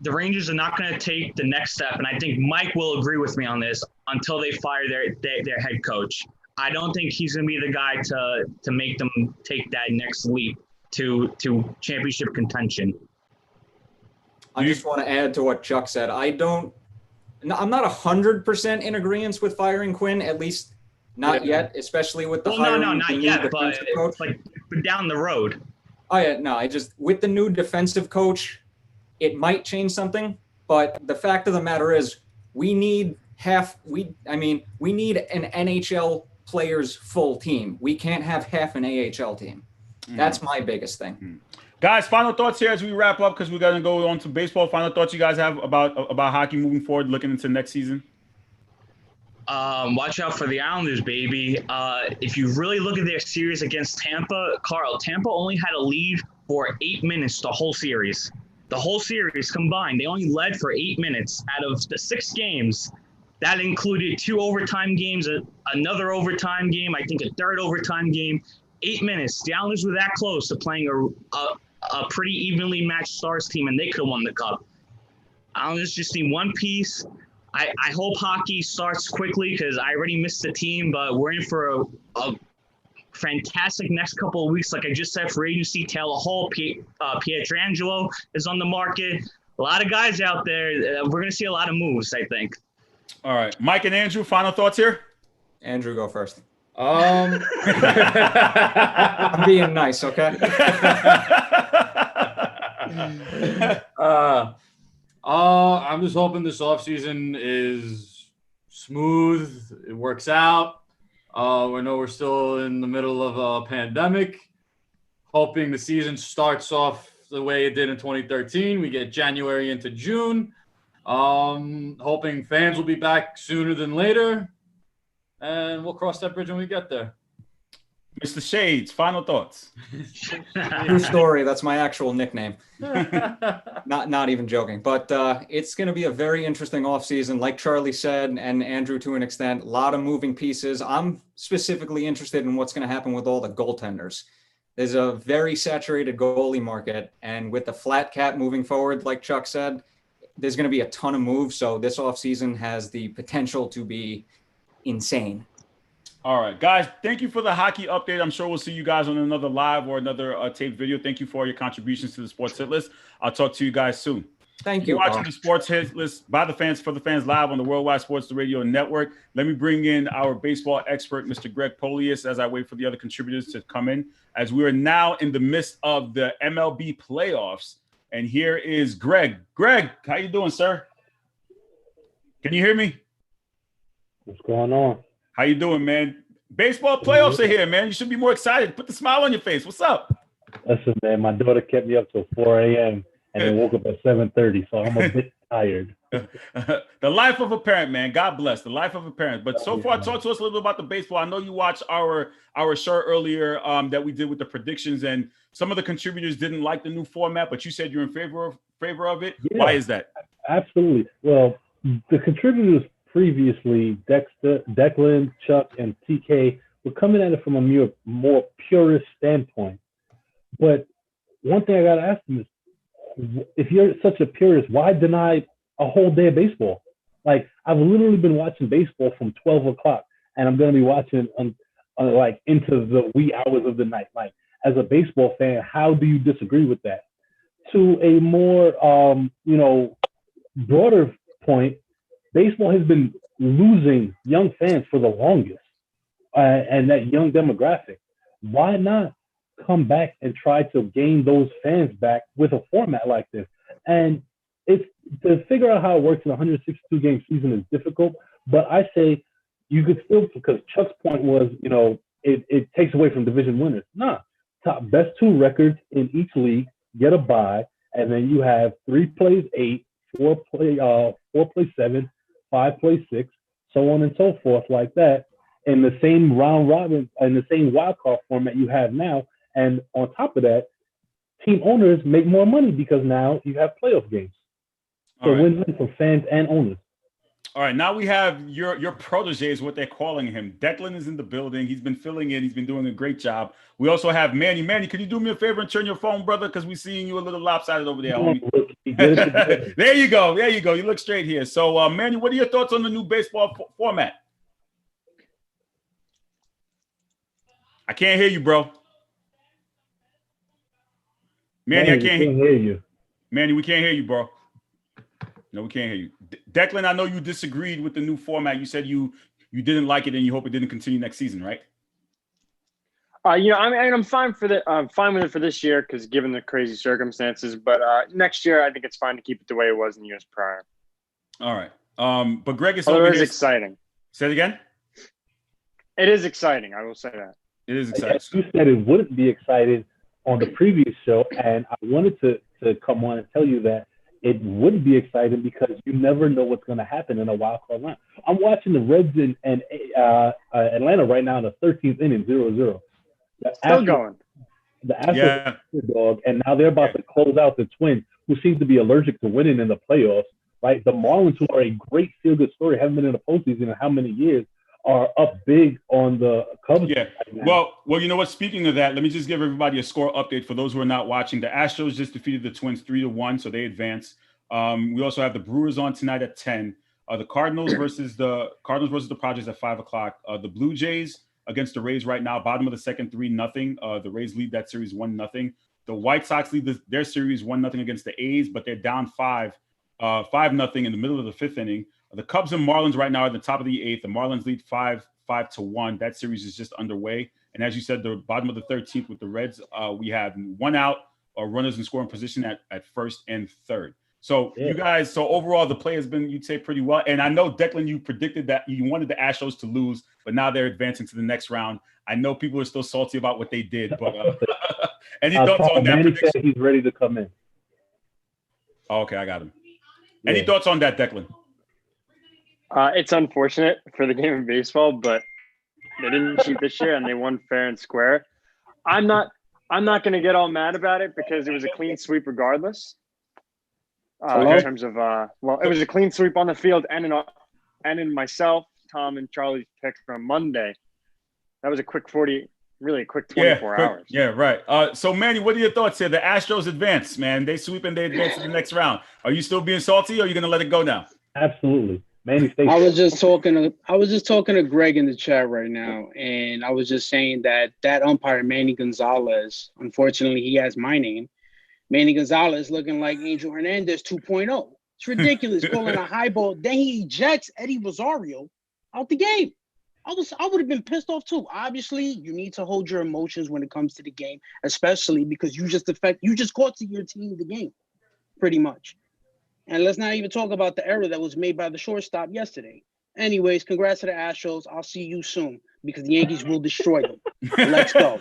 The Rangers are not going to take the next step, and I think Mike will agree with me on this until they fire their head coach. I don't think he's going to be the guy to make them take that next leap to championship contention. I just want to add to what Chuck said. I'm not 100% in agreement with firing Quinn, at least not yet, especially with the hiring. No, not yet, but down the road. Oh yeah, no, with the new defensive coach, it might change something, but the fact of the matter is we need an NHL players full team. We can't have half an AHL team. That's my biggest thing. Guys, final thoughts here as we wrap up because we're going to go on to baseball. Final thoughts you guys have about hockey moving forward, looking into next season? Watch out for the Islanders, baby. If you really look at their series against Tampa, Carl, Tampa only had a lead for 8 minutes the whole series. The whole series combined, they only led for 8 minutes out of the 6 games. That included 2 overtime games, another overtime game, I think a third overtime game. 8 minutes. The Islanders were that close to playing a pretty evenly matched Stars team, and they could have won the Cup. Islanders just need one piece. I hope hockey starts quickly because I already missed the team, but we're in for a fantastic next couple of weeks. Like I just said, for agency, Taylor Hall, Pietrangelo is on the market. A lot of guys out there. We're going to see a lot of moves, I think. All right. Mike and Andrew, final thoughts here? Andrew, go first. I'm being nice, okay? I'm just hoping this offseason is smooth. It works out. We know we're still in the middle of a pandemic. Hoping the season starts off the way it did in 2013. We get January into June. Hoping fans will be back sooner than later. And we'll cross that bridge when we get there. Mr. Shades, final thoughts. True story. That's my actual nickname. Not even joking. But it's going to be a very interesting offseason. Like Charlie said, and Andrew to an extent, a lot of moving pieces. I'm specifically interested in what's going to happen with all the goaltenders. There's a very saturated goalie market. And with the flat cap moving forward, like Chuck said, there's going to be a ton of moves. So this offseason has the potential to be insane. All right, guys, thank you for the hockey update. I'm sure we'll see you guys on another live or another taped video. Thank you for all your contributions to the Sports Hit List. I'll talk to you guys soon. Thank you. You're watching the Sports Hit List by the fans, for the fans, live on the Worldwide Sports Radio Network. Let me bring in our baseball expert, Mr. Greg Polius, as I wait for the other contributors to come in, as we are now in the midst of the MLB playoffs. And here is Greg. Greg, how you doing, sir? Can you hear me? What's going on? How you doing, man? Baseball playoffs are here, man. You should be more excited. Put the smile on your face. What's up? Listen, man, my daughter kept me up till 4 a.m. and then woke up at 7:30, so I'm a bit tired. The life of a parent, man. God bless the life of a parent. But so far, talk to us a little bit about the baseball. I know you watched our show earlier that we did with the predictions, and some of the contributors didn't like the new format, but you said you're in favor of it. Yeah, why is that? Absolutely. Well, the contributors previously, Declan, Chuck, and TK were coming at it from a more purist standpoint. But one thing I got to ask them is, if you're such a purist, why deny a whole day of baseball? Like, I've literally been watching baseball from 12 o'clock, and I'm going to be watching like into the wee hours of the night. Like, as a baseball fan, how do you disagree with that? To a more, broader point, baseball has been losing young fans for the longest, and that young demographic. Why not come back and try to gain those fans back with a format like this? And it's to figure out how it works in a 162 game season is difficult, but I say you could still, because Chuck's point was, it takes away from division winners. Nah, top best 2 records in each league get a bye, and then you have 3 plays 8, 4 plays 7, 5 plays 6, so on and so forth, like that, in the same round robin and the same wild card format you have now. And on top of that, team owners make more money because now you have playoff games. So win-win for fans and owners. All right, now we have your protege is what they're calling him. Declan is in the building. He's been filling in. He's been doing a great job. We also have Manny. Manny, can you do me a favor and turn your phone, brother? Because we're seeing you a little lopsided over there, homie. There you go. There you go. You look straight here. So, Manny, what are your thoughts on the new baseball format? I can't hear you, bro. Manny, I can't hear you. Manny, we can't hear you, bro. No, we can't hear you. Declan, I know you disagreed with the new format. You said you didn't like it and you hope it didn't continue next season, right? I'm fine with it for this year because given the crazy circumstances. But next year, I think it's fine to keep it the way it was in years prior. All right. But Greg is over here. It is exciting. Say it again. It is exciting. I will say that. It is exciting. You said it wouldn't be exciting on the previous show, and I wanted to come on and tell you that it would be exciting because you never know what's going to happen in a wild card round. I'm watching the Reds and Atlanta right now in the 13th inning, 0-0. Still going. The Astros dog, and now they're about to close out the Twins, who seem to be allergic to winning in the playoffs. Right, the Marlins, who are a great feel-good story, haven't been in the postseason in how many years, are up big on the Cubs. Yeah. Right, well, you know what? Speaking of that, let me just give everybody a score update for those who are not watching. The Astros just defeated the Twins 3-1, so they advance. We also have the Brewers on tonight at 10. The Cardinals versus the Padres at 5 o'clock. The Blue Jays against the Rays right now, bottom of the second, 3-0. The Rays lead that series 1-0. The White Sox lead their series 1-0 against the A's, but they're down 5-0 in the middle of the 5th inning. The Cubs and Marlins right now are at the top of the 8th. The Marlins lead 5-1. That series is just underway. And as you said, the bottom of the 13th with the Reds, we have 1 out, runners in scoring position at first and third. So you guys, overall, the play has been, you'd say, pretty well. And I know, Declan, you predicted that you wanted the Astros to lose, but now they're advancing to the next round. I know people are still salty about what they did, but any thoughts on that prediction? Said he's ready to come in. Oh, okay, I got him. Any thoughts on that, Declan? It's unfortunate for the game of baseball, but they didn't cheat this year and they won fair and square. I'm not going to get all mad about it because it was a clean sweep regardless. In terms of it was a clean sweep on the field and in myself, Tom, and Charlie's picks from Monday. That was a quick 24 hours. Yeah, right. So, Manny, what are your thoughts here? The Astros advance, man. They sweep and they advance to the next round. Are you still being salty, or are you going to let it go now? Absolutely. Manny, I was just talking to Greg in the chat right now, and I was just saying that umpire, Manny Gonzalez, unfortunately, he has my name. Manny Gonzalez looking like Angel Hernandez 2.0. It's ridiculous, calling a high ball. Then he ejects Eddie Rosario out the game. I would have been pissed off too. Obviously, you need to hold your emotions when it comes to the game, especially because you just cost your team the game, pretty much. And let's not even talk about the error that was made by the shortstop yesterday. Anyways, congrats to the Astros. I'll see you soon because the Yankees will destroy them. Let's go.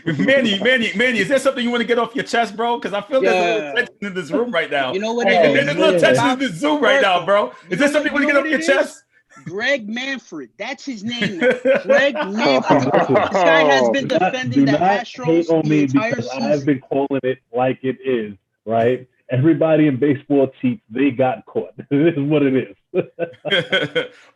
Manny, is there something you want to get off your chest, bro? Because I feel there's a little tension in this room right now. You know what There's it is? a little tension in this Zoom right now, bro. Is there something you want to get off your chest? Greg Manfred. That's his name now. Greg Manfred. This guy has been defending the Astros hate on the me entire because season. I've been calling it like it is, right? Everybody in baseball cheats. They got caught. This is what it is.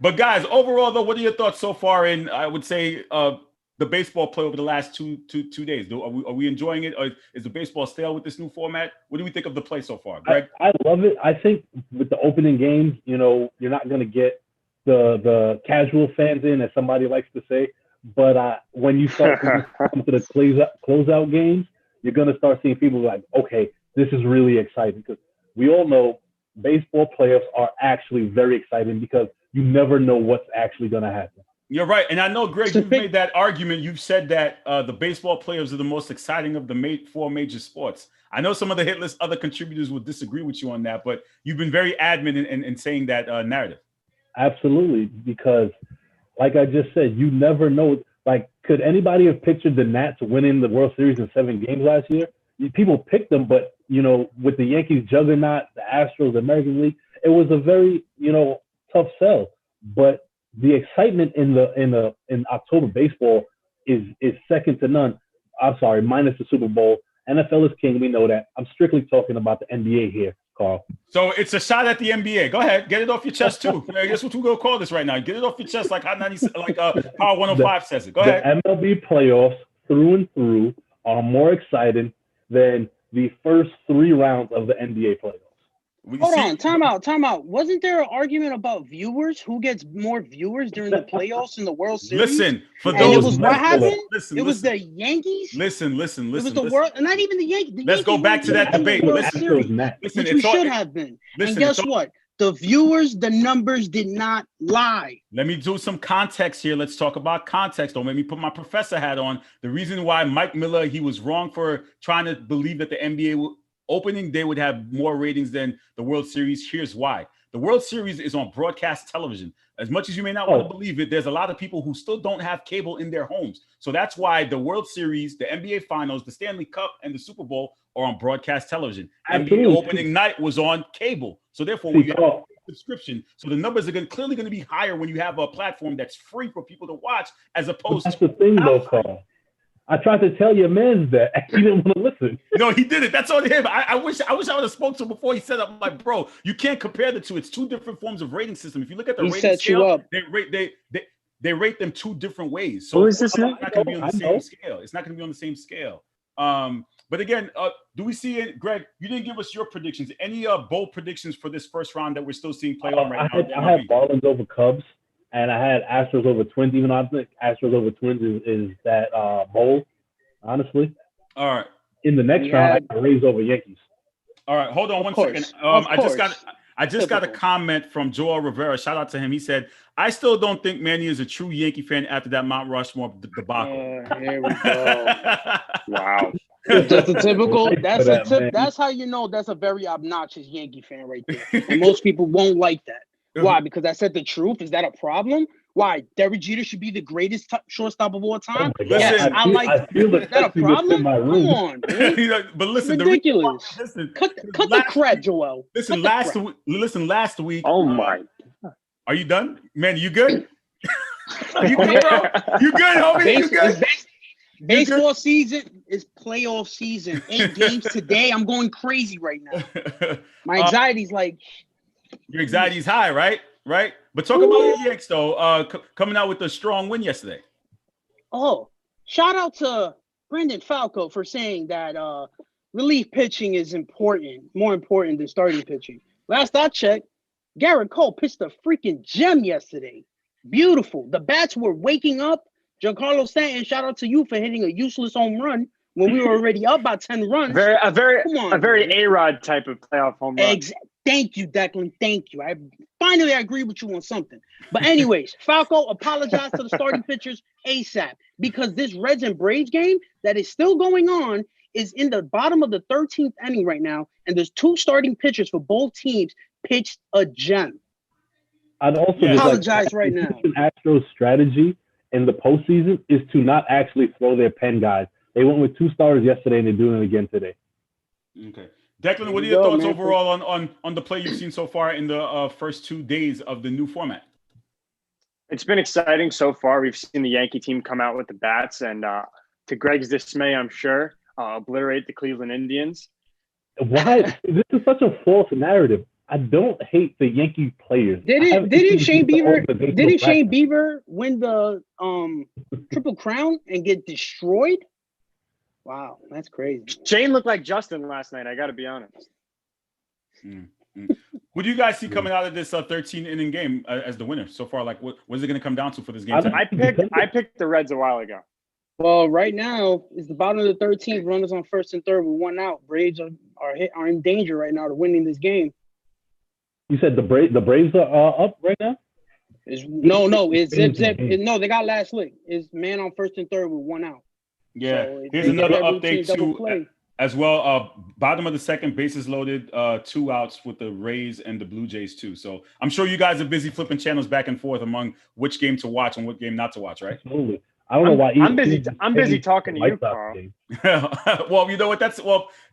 But guys, overall though, what are your thoughts so far in, I would say, the baseball play over the last two days? Are we enjoying it? Or is the baseball stale with this new format? What do we think of the play so far, Greg? I love it. I think with the opening games, you're not going to get the casual fans in, as somebody likes to say. But when you start to come to the closeout games, you're going to start seeing people like, okay, this is really exciting, because we all know baseball playoffs are actually very exciting because you never know what's actually going to happen. You're right. And I know, Greg, you've made that argument. You've said that the baseball playoffs are the most exciting of the four major sports. I know some of the hit list other contributors will disagree with you on that, but you've been very adamant in saying that narrative. Absolutely, because like I just said, you never know. Like, could anybody have pictured the Nats winning the World Series in 7 games last year? People picked them, but, with the Yankees juggernaut, the Astros, the American League, it was a very, tough sell. But the excitement in October baseball is second to none. I'm sorry, minus the Super Bowl. NFL is king. We know that. I'm strictly talking about the NBA here, Carl. So it's a shot at the NBA. Go ahead, get it off your chest too. I guess what we're gonna call this right now. Get it off your chest like Power 105 says it. Go ahead. The MLB playoffs through and through are more exciting than the first 3 rounds of the NBA playoffs. Hold on, time out. Wasn't there an argument about viewers? Who gets more viewers during the playoffs in the World Series? Listen, for and those, it was what happened? Listen, it was the Yankees. Listen. It was the world, and not even the Yankees. Let's go back to that debate. Listen, which we should have been. And guess what? The viewers, the numbers did not lie. Let me do some context here. Let's talk about context. Don't make me put my professor hat on. The reason why Mike Miller, he was wrong for trying to believe that the NBA opening day would have more ratings than the World Series. Here's why. The World Series is on broadcast television. As much as you may not want to believe it, there's a lot of people who still don't have cable in their homes. So that's why the World Series, the NBA Finals, the Stanley Cup, and the Super Bowl are on broadcast television. Absolutely. NBA opening night was on cable. So therefore, when you have a subscription, so the numbers are clearly going to be higher when you have a platform that's free for people to watch, as opposed to the thing, though, Carl. I tried to tell your man that he didn't want to listen. No, he didn't. That's on him. I wish I would have spoken to him before he said that. I'm like, bro, you can't compare the two. It's 2 different forms of rating system. If you look at the rating scale, they rate them 2 different ways. So is this it's not going to be on the same scale. It's not going to be on the same scale. But again, do we see it, Greg? You didn't give us your predictions. Any bold predictions for this first round that we're still seeing play on right now? I had Marlins over Cubs. And I had Astros over Twins, even though I think Astros over Twins is that bold, honestly. All right. In the next round, I Rays over Yankees. All right, hold on one second. I just got a comment from Joel Rivera. Shout out to him. He said, "I still don't think Manny is a true Yankee fan after that Mount Rushmore debacle." Here we go. Wow. That's a typical. That's how you know that's a very obnoxious Yankee fan right there. And most people won't like that. Why? Because I said the truth. Is that a problem? Why? Derek Jeter should be the greatest shortstop of all time. Yes, I feel is that a problem? Come on, man. But listen, ridiculous. Cut the crap, Joel. Listen, last week. Oh my! Are you done, man? You good? You good, bro? You good, homie? You good? Baseball season is playoff season. 8 games today. I'm going crazy right now. My anxiety's like. Your anxiety's high, right? Right. But talk about your Yanks, though, coming out with a strong win yesterday. Oh, shout out to Brandon Falco for saying that relief pitching is important, more important than starting pitching. Last I checked, Garrett Cole pitched a freaking gem yesterday. Beautiful. The bats were waking up. Giancarlo Stanton, shout out to you for hitting a useless home run when we were already up by 10 runs. A very A-Rod type of playoff home run. Thank you, Declan. Thank you. I agree with you on something. But anyways, Falco apologized to the starting pitchers ASAP because this Reds and Braves game that is still going on is in the bottom of the 13th inning right now, and there's 2 starting pitchers for both teams pitched a gem. I'd also Yeah. just Apologize right now. Houston Astros strategy in the postseason is to not actually throw their pen guys. They went with 2 starters yesterday, and they're doing it again today. Okay. Declan, what are you your go, thoughts man. overall on the play you've seen so far in the first 2 days of the new format? It's been exciting so far. We've seen the Yankee team come out with the bats, and to Greg's dismay, I'm sure, obliterate the Cleveland Indians. Why? This is such a false narrative. I don't hate the Yankee players. Didn't Shane Bieber win the Triple Crown and get destroyed? Wow, that's crazy. Shane looked like Justin last night. I got to be honest. Who do you guys see coming out of this 13-inning game as the winner so far? Like, what is it going to come down to for this game? I picked the Reds a while ago. Well, right now it's the bottom of the 13th. Runners on first and third with 1 out. Braves are in danger right now to winning this game. You said the Braves are up right now? No, it's zip. No, they got last lick. It's man on first and third with 1 out. Yeah, So here's another update too. Play. As well, bottom of the second, bases loaded, 2 outs with the Rays and the Blue Jays too. So I'm sure you guys are busy flipping channels back and forth among which game to watch and what game not to watch, right? Absolutely. I don't know why. I'm busy talking to you, Carl. Well, you know what?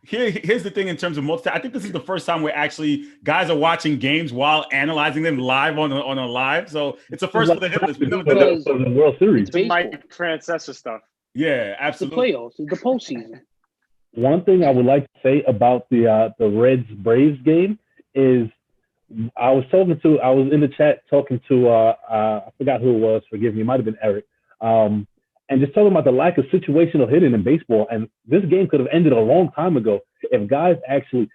Here's the thing in terms of multi. I think this is the first time where actually guys are watching games while analyzing them live on a live. So it's a first for the Hitless. We've never done that for the World Series. It's Mike Francesa stuff. Yeah, absolutely. It's the playoffs. It's the postseason. One thing I would like to say about the Reds Braves game is I was in the chat talking to I forgot who it was. Forgive me, it might have been Eric. And just talking about the lack of situational hitting in baseball. And this game could have ended a long time ago if guys actually,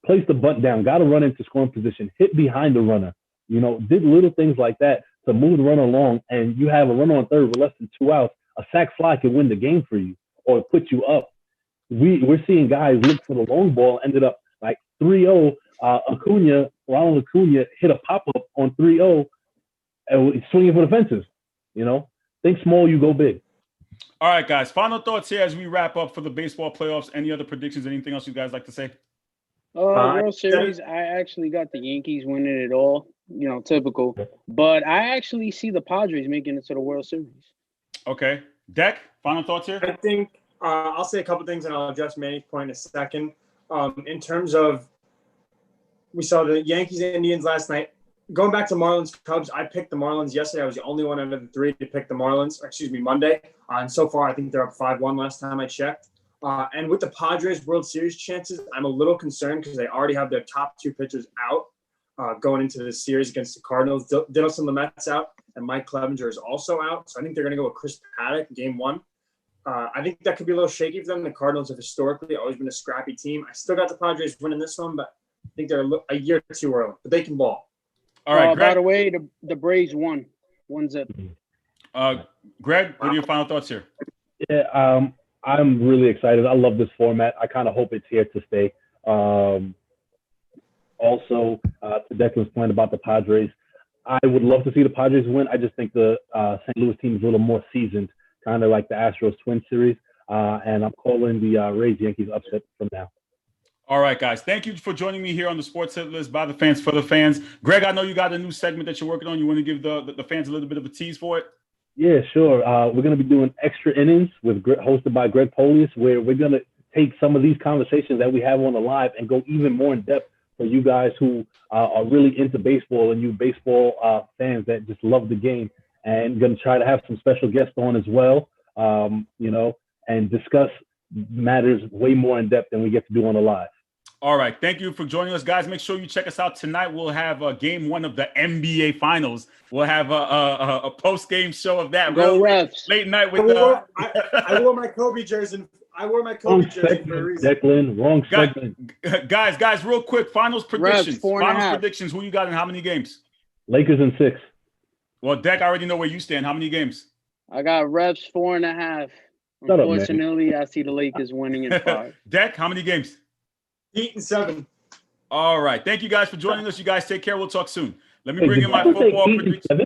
placed the bunt down, got to run into scoring position, hit behind the runner, did little things like that to move the runner along. And you have a runner on third with less than 2 outs. A sac fly can win the game for you or put you up. We're seeing guys look for the long ball, ended up like 3-0. Ronald Acuna hit a pop-up on 3-0 and swinging for the fences, Think small, you go big. All right, guys. Final thoughts here as we wrap up for the baseball playoffs. Any other predictions? Anything else you guys like to say? World Series, I actually got the Yankees winning it all. Typical. But I actually see the Padres making it to the World Series. Okay. Deck, final thoughts here? I think I'll say a couple things and I'll address Manny's point in a second. In terms of, we saw the Yankees and Indians last night. Going back to Marlins Cubs, I picked the Marlins yesterday. I was the only one out of the 3 to pick the Marlins, Monday. And so far, I think they're up 5-1 last time I checked. And with the Padres World Series chances, I'm a little concerned because they already have their top 2 pitchers out going into the series against the Cardinals. Dinelson Lamet's out, and Mike Clevenger is also out. So I think they're going to go with Chris Paddock game 1. I think that could be a little shaky for them. The Cardinals have historically always been a scrappy team. I still got the Padres winning this one, but I think they're a year too early. But they can ball. All right, Greg. By the way, the Braves won 1-0. Greg, what are your final thoughts here? Yeah, I'm really excited. I love this format. I kind of hope it's here to stay. Also, to Declan's point about the Padres, I would love to see the Padres win. I just think the St. Louis team is a little more seasoned, kind of like the Astros Twins series. And I'm calling the Rays-Yankees upset from now. All right, guys. Thank you for joining me here on the Sports Hit List by the fans for the fans. Greg, I know you got a new segment that you're working on. You want to give the fans a little bit of a tease for it? Yeah, sure. We're going to be doing extra innings hosted by Greg Polius, where we're going to take some of these conversations that we have on the live and go even more in depth for you guys who are really into baseball and you baseball fans that just love the game. And going to try to have some special guests on as well, and discuss matters way more in depth than we get to do on the live. All right. Thank you for joining us, guys. Make sure you check us out tonight. We'll have game 1 of the NBA Finals. We'll have a post-game show of that. Go Refs. Late night with I wore my Kobe jersey. For a reason. Declan, wrong segment. Guys, real quick. Finals predictions. Refs, 4.5. Finals predictions. Who you got in how many games? Lakers in 6. Well, Deck, I already know where you stand. How many games? I got Refs 4.5. Shut up, Unfortunately, I see the Lakers winning in 5. Deck, how many games? Heat in 7. All right. Thank you guys for joining us. You guys take care. We'll talk soon. Let me bring in my football prediction.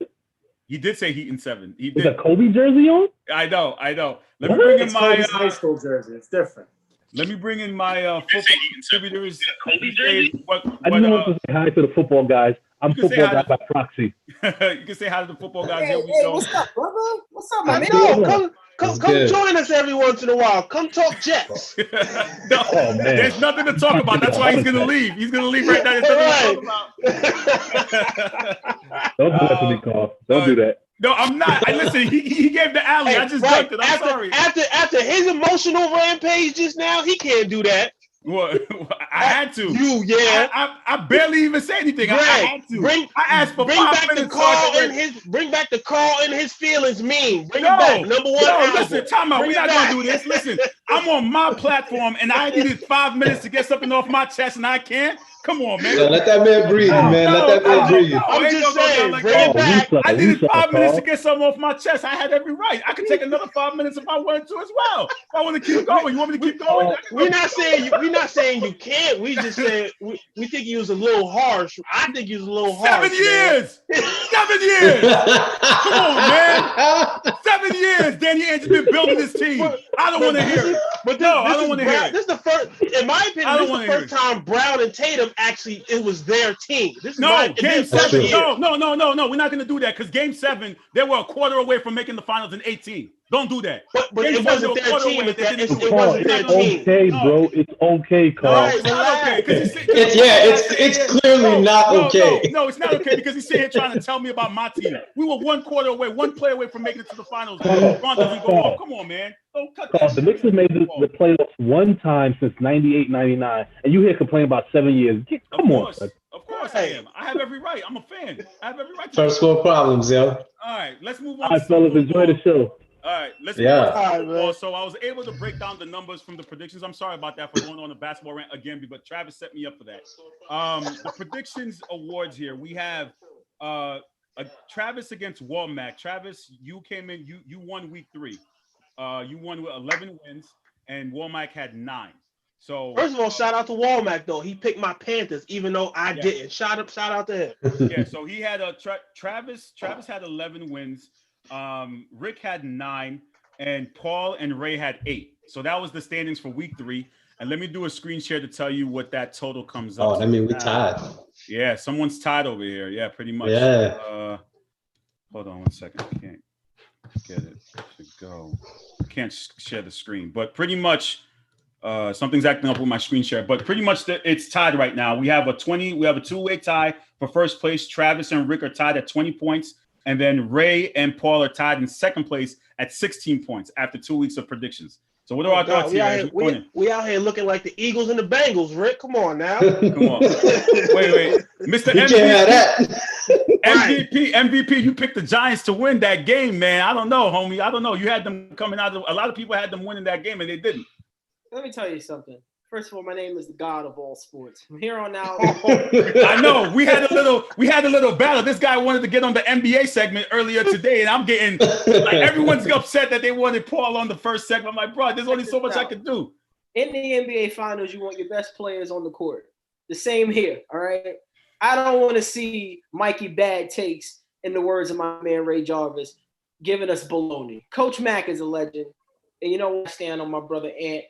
He did say Heat in 7. He did. Is a Kobe jersey on? I know. Let me bring in my high school jersey. It's different. Let me bring in my football contributors. I just want to say hi to the football guys. I'm football guy by proxy. You can say hi to the football guys. Here we go. What's up, brother? What's up, I man? know. Come join us every once in a while. Come talk Jets. No, there's nothing to talk about. That's why he's gonna leave. He's gonna leave right now. There's nothing to talk about. Don't do that to me, Carl. Don't do that. No, I'm not. Listen, he gave the alley. I just dunked it. I'm sorry. After his emotional rampage just now, he can't do that. Well, I had to. I barely even say anything. Greg, I had to. I asked for 5 minutes. Bring back the Carl and his feelings meme. Bring it back. Number one. No, listen, time out. We're not gonna do this. Listen, I'm on my platform and I needed 5 minutes to get something off my chest and I can't. Come on, man. Yeah, let that man breathe, man. Let that man breathe. I'm just saying, bring it back. I needed 5 minutes to get something off my chest. I had every right. I could take another 5 minutes if I wanted to as well. If I want to keep going, you want me to keep going? We're not saying you can't. We just said we think he was a little harsh. I think he was a little harsh. 7 years. 7 years. Come on, man. 7 years. Danny Ainge's been building this team. I don't want to hear it. But I don't want to hear it. This is the first, in my opinion, this is the first time Brown and Tatum actually it was their team. This is Game 7. No. We're not going to do that because Game 7, they were a quarter away from making the finals in 18. Don't do that. But it wasn't their team. It wasn't their team. Okay, bro. It's okay, Carl. It's not okay. It's clearly not okay. No, it's not okay because he's sitting here trying to tell me about my team. We were 1 quarter away, 1 play away from making it to the finals. LeBron doesn't go off. Come on, man. Don't cut that. The Knicks have made the playoffs 1 time since 98, 99, and you here complaining about 7 years. Come on. Of course I am. I have every right. I'm a fan. I have every right. First world problems, yo. All right, let's move on. All right, fellas, enjoy the show. All right, let's move on to football. So I was able to break down the numbers from the predictions. I'm sorry about that for going on a basketball rant again, but Travis set me up for that. The predictions awards here, we have Travis against Womack. Travis, you came in, you won week 3. You won with 11 wins, and Womack had 9. So first of all, shout out to Womack though. He picked my Panthers, even though I didn't. Shout out to him. Yeah, so he had a Travis had 11 wins. Rick had 9, and Paul and Ray had 8. So that was the standings for week 3. And let me do a screen share to tell you what that total comes up. Oh, I mean, we tied. Yeah, someone's tied over here. Yeah, pretty much. Yeah. Hold on 1 second. I can't get it to go. I can't share the screen, but pretty much something's acting up with my screen share. But pretty much it's tied right now. We have a 2-way tie for first place. Travis and Rick are tied at 20 points. And then Ray and Paul are tied in second place at 16 points after 2 weeks of predictions. So what are our thoughts here? We out here looking like the Eagles and the Bengals, Rick. Come on now. Come on. Wait. Mr. MVP, you picked the Giants to win that game, man. I don't know, homie. I don't know. You had them coming out. A lot of people had them winning that game, and they didn't. Let me tell you something. First of all, my name is the God of all sports. From here on out, I know we had a little battle. This guy wanted to get on the NBA segment earlier today, and I'm getting like everyone's upset that they wanted Paul on the first segment. I'm like, bro, there's only so much I can do. In the NBA Finals, you want your best players on the court. The same here, all right? I don't want to see Mikey Bad Takes, in the words of my man Ray Jarvis, giving us baloney. Coach Mack is a legend, and you know what? I stand on my brother Ant.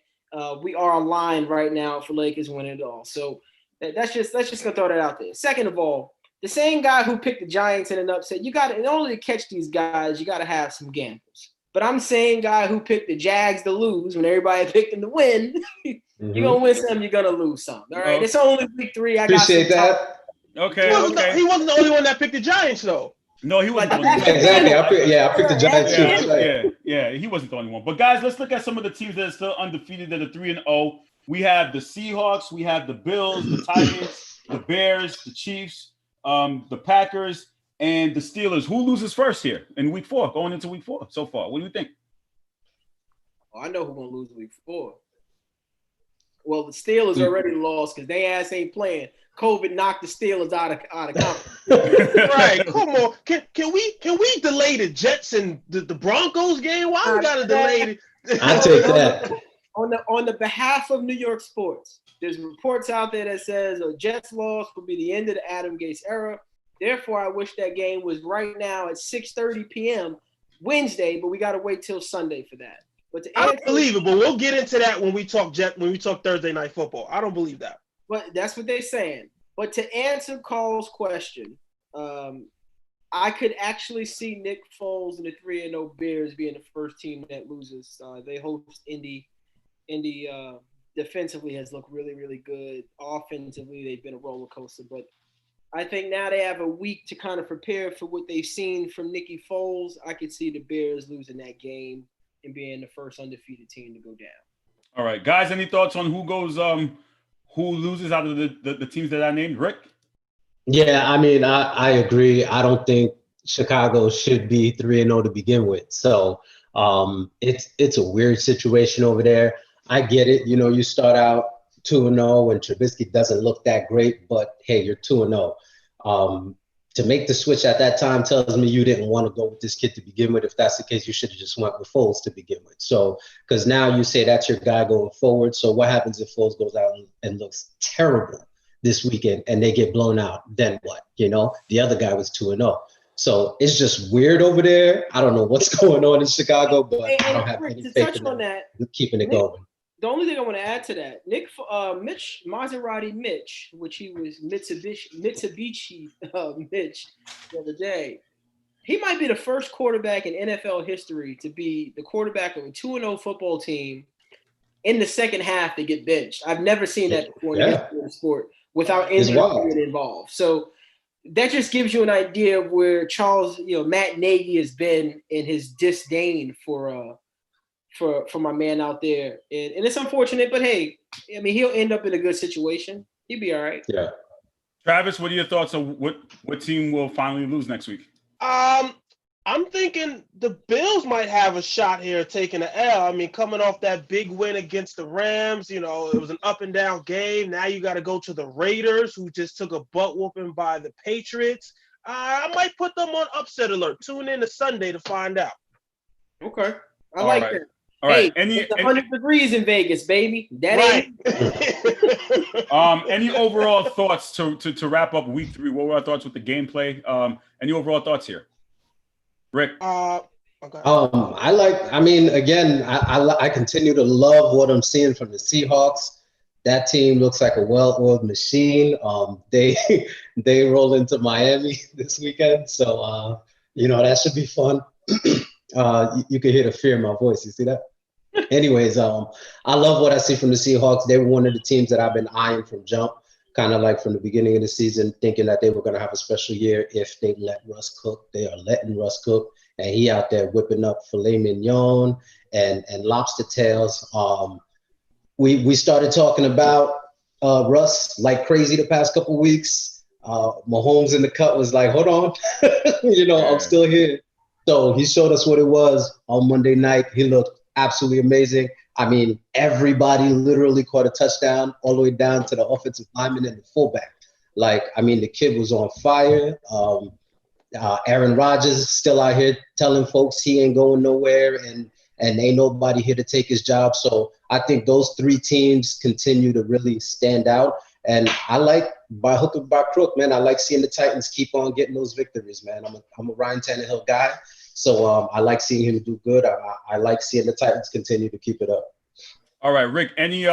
We are aligned right now for Lakers winning it all. So let's just gonna throw that out there. Second of all, the same guy who picked the Giants in an upset, you got to, in order to catch these guys, you got to have some gambles. But I'm saying guy who picked the Jags to lose when everybody picked them to win. You're gonna win some, you're gonna lose some. All right, it's only week 3. I appreciate that. Okay. He wasn't the only one that picked the Giants though. No, he wasn't. Exactly. I picked the Giants too. Yeah, he wasn't the only one. But guys, let's look at some of the teams that are still undefeated that are 3-0. We have the Seahawks, we have the Bills, the Titans, the Bears, the Chiefs, the Packers, and the Steelers. Who loses first here in week 4, going into week 4 so far? What do you think? I know who's gonna lose week 4. Well, the Steelers already lost because they ass ain't playing. COVID knocked the Steelers out of conference. Right, come on. Can we delay the Jets and the Broncos game? Why we gotta delay it? I take that. On the behalf of New York sports, there's reports out there that says a Jets loss will be the end of the Adam Gase era. Therefore, I wish that game was right now at 6:30 p.m. Wednesday, but we got to wait till Sunday for that. But I don't believe it, but we'll get into that when we talk Thursday Night Football. I don't believe that. But that's what they're saying. But to answer Carl's question, I could actually see Nick Foles and the 3-0 Bears being the first team that loses. They host Indy. Indy defensively has looked really, really good. Offensively, they've been a roller coaster. But I think now they have a week to kind of prepare for what they've seen from Nicky Foles. I could see the Bears losing that game and being the first undefeated team to go down. All right, guys, any thoughts on who loses out of the teams that I named? Rick? Yeah, I mean, I agree. I don't think Chicago should be 3-0 to begin with. So it's a weird situation over there. I get it. You know, you start out 2-0 and Trubisky doesn't look that great, but hey, you're 2-0. To make the switch at that time tells me you didn't want to go with this kid to begin with. If that's the case, you should have just went with Foles to begin with. So, because now you say that's your guy going forward. So what happens if Foles goes out and looks terrible this weekend and they get blown out? Then what? You know, the other guy was 2-0. So it's just weird over there. I don't know what's going on in Chicago, but I don't have any faith in them keeping it going. The only thing I want to add to that, Maserati Mitch, which he was Mitsubishi Mitch the other day, he might be the first quarterback in NFL history to be the quarterback of a 2-0 football team in the second half to get benched. I've never seen that before in the history of the sport without injury involved. So that just gives you an idea of where Matt Nagy has been in his disdain for my man out there. And it's unfortunate, but hey, I mean, he'll end up in a good situation. He'll be all right. Yeah. Travis, what are your thoughts on what team will finally lose next week? I'm thinking the Bills might have a shot here taking an L. I mean, coming off that big win against the Rams, you know, it was an up and down game. Now you got to go to the Raiders, who just took a butt whooping by the Patriots. I might put them on upset alert. Tune in to Sunday to find out. Okay. I like that. All right. It's 100 degrees in Vegas, baby. That ain't. Any overall thoughts to wrap up week 3? What were our thoughts with the gameplay? Any overall thoughts here? Rick? Okay. I continue to love what I'm seeing from the Seahawks. That team looks like a well-oiled machine. They roll into Miami this weekend. So, that should be fun. You can hear the fear in my voice. You see that? Anyways, I love what I see from the Seahawks. They were one of the teams that I've been eyeing from jump, kind of like from the beginning of the season, thinking that they were going to have a special year if they let Russ cook. They are letting Russ cook, and he out there whipping up filet mignon and lobster tails. We started talking about Russ like crazy the past couple weeks. Mahomes in the cut was like, hold on, I'm still here. So he showed us what it was on Monday night. He looked absolutely amazing. I mean, everybody literally caught a touchdown all the way down to the offensive lineman and the fullback. The kid was on fire. Aaron Rodgers is still out here telling folks he ain't going nowhere and ain't nobody here to take his job. So I think those 3 teams continue to really stand out. And I like, by hook or by crook, man, I like seeing the Titans keep on getting those victories, man. I'm a Ryan Tannehill guy. So I like seeing him do good. I like seeing the Titans continue to keep it up. All right, Rick, any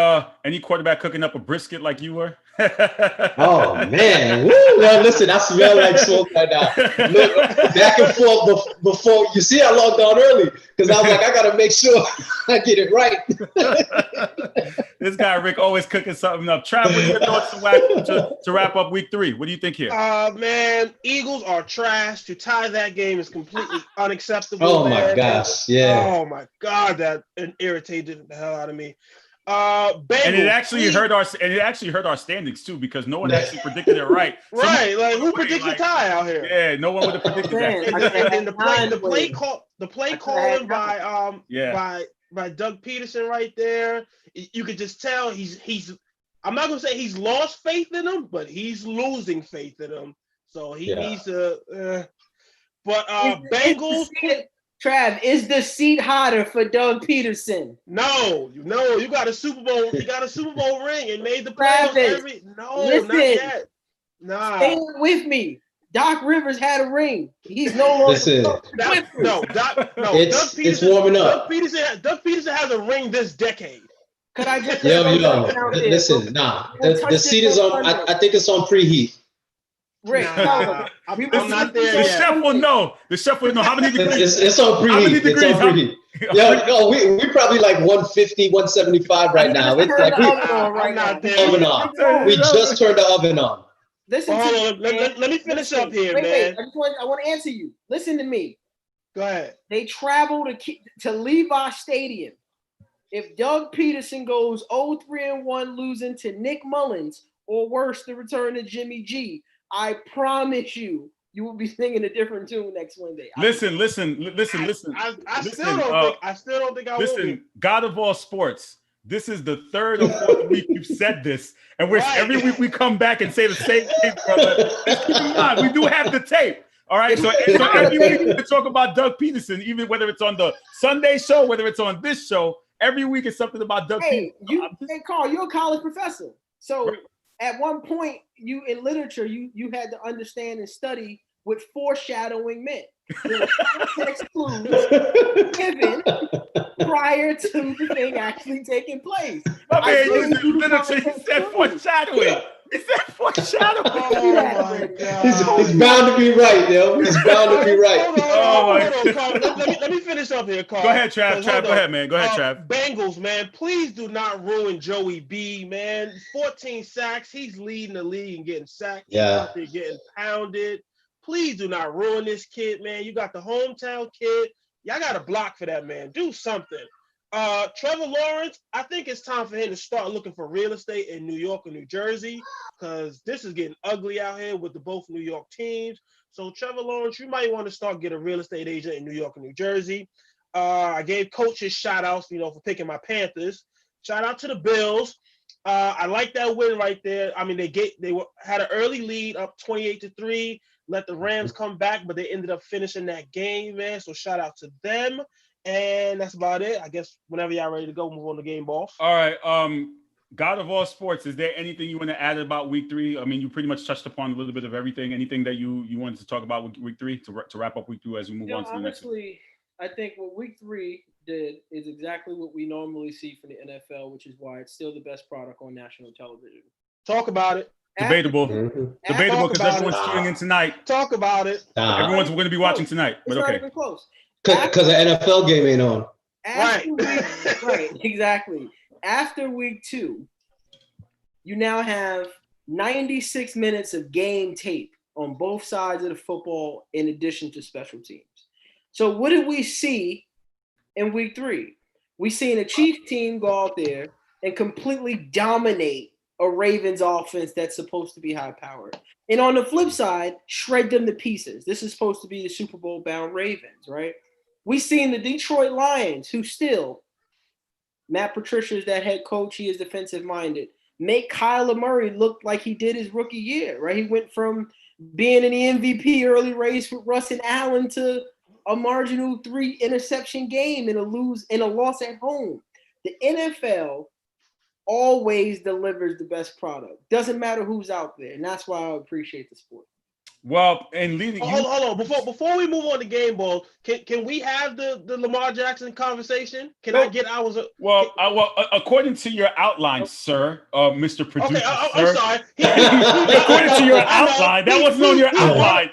quarterback cooking up a brisket like you were? Oh, man. Woo. Well, listen, I smell like smoke right now. Look, back and forth before you see I logged on early because I was like, I got to make sure I get it right. This guy, Rick, always cooking something up. Trav, what are your thoughts to wrap up week 3? What do you think here? Man, Eagles are trash. To tie that game is completely unacceptable. Oh, my gosh. Yeah. Oh, my God. That irritated the hell out of me. Bengals, and it actually hurt our standings too because no one actually predicted it right. Right, like who predicted tie out here? Yeah, no one would have predicted that. And the play calling by Doug Peterson right there, you could just tell he's. I'm not gonna say he's lost faith in him, but he's losing faith in him. So he needs to. Bengals. Trav, is the seat hotter for Doug Peterson? No, you got a Super Bowl. You got a Super Bowl ring and made the playoffs. Not yet. Nah. Stay with me. Doc Rivers had a ring. He's no longer. Doug Peterson. It's warming up. Doug Peterson has a ring this decade. Could I just listen, nah. The seat is on. I think it's on preheat. Rick, I'm not there the yet. chef will know. The chef will know how many degrees. It's on preheat. How many degrees? It's on preheat. Yo, we probably like 150, 175 right now. It's like I'm not there. oven on. We just turned the oven on. Listen hold to on. Let me finish up here, wait, man. I want to answer you. Listen to me. Go ahead. They travel to Levi Stadium. If Doug Peterson goes 0-3-1, losing to Nick Mullins, or worse, the return of Jimmy G, I promise you will be singing a different tune next Wednesday. Listen. I still don't think I will be. Listen, God of all sports. This is the third or fourth week you've said this, and every week we come back and say the same thing, brother. Just keep in mind, we do have the tape. All right, so every week we talk about Doug Peterson, even whether it's on the Sunday show, whether it's on this show. Every week is something about Doug Peterson. Hey, Carl, you're a college professor, so at one point, you in literature, you had to understand and study what foreshadowing meant. There were context clues given prior to the thing actually taking place. My man used literature. He said foreshadowing. He said foreshadowing. Oh my God. He's bound to be right, yo. He's bound to be right. Hold on, Carl. Let me finish up here, Carl. Go ahead, Trav. Go ahead, man. Go ahead, Trav. Bengals, man. Please do not ruin Joey B, man. 14 sacks. He's leading the league and getting sacked. He's out there getting pounded. Please do not ruin this kid, man. You got the hometown kid. Y'all got a block for that, man. Do something. Trevor Lawrence, I think it's time for him to start looking for real estate in New York and New Jersey, because this is getting ugly out here with the both New York teams. So Trevor Lawrence, you might want to start get a real estate agent in New York and New Jersey. I gave coaches shout outs, for picking my Panthers. Shout out to the Bills. I like that win right there. I mean, had an early lead up 28-3, let the Rams come back, but they ended up finishing that game, man. So shout out to them. And that's about it. I guess whenever y'all ready to go, move on to game balls. All right. God of all sports, is there anything you want to add about week 3? I mean, you pretty much touched upon a little bit of everything. Anything that you wanted to talk about with week 3 to wrap up week 2 as we move on to the next one? Honestly, I think what week 3 did is exactly what we normally see from the NFL, which is why it's still the best product on national television. Talk about it. Debatable because everyone's tuning in tonight. Talk about it. Everyone's going to be watching tonight, but it's okay. Not even close. Because the NFL game ain't on. Right, exactly. After week 2, you now have 96 minutes of game tape on both sides of the football in addition to special teams. So what did we see in week 3? We seen a Chiefs team go out there and completely dominate a Ravens offense that's supposed to be high powered. And on the flip side, shred them to pieces. This is supposed to be the Super Bowl bound Ravens, right? We seen the Detroit Lions, who still, Matt Patricia is that head coach, he is defensive minded, make Kyler Murray look like he did his rookie year, right? He went from being in the MVP early race with Russ and Allen to a marginal 3 interception game and a loss at home. The NFL always delivers the best product. Doesn't matter who's out there, and that's why I appreciate the sport. Well, and leading. Hold on. Before we move on to game ball, can we have the Lamar Jackson conversation? Can I get hours? Well, according to your outline, sir, Mr. Producer, okay, I'm sorry. According to your outline, that wasn't on your outline.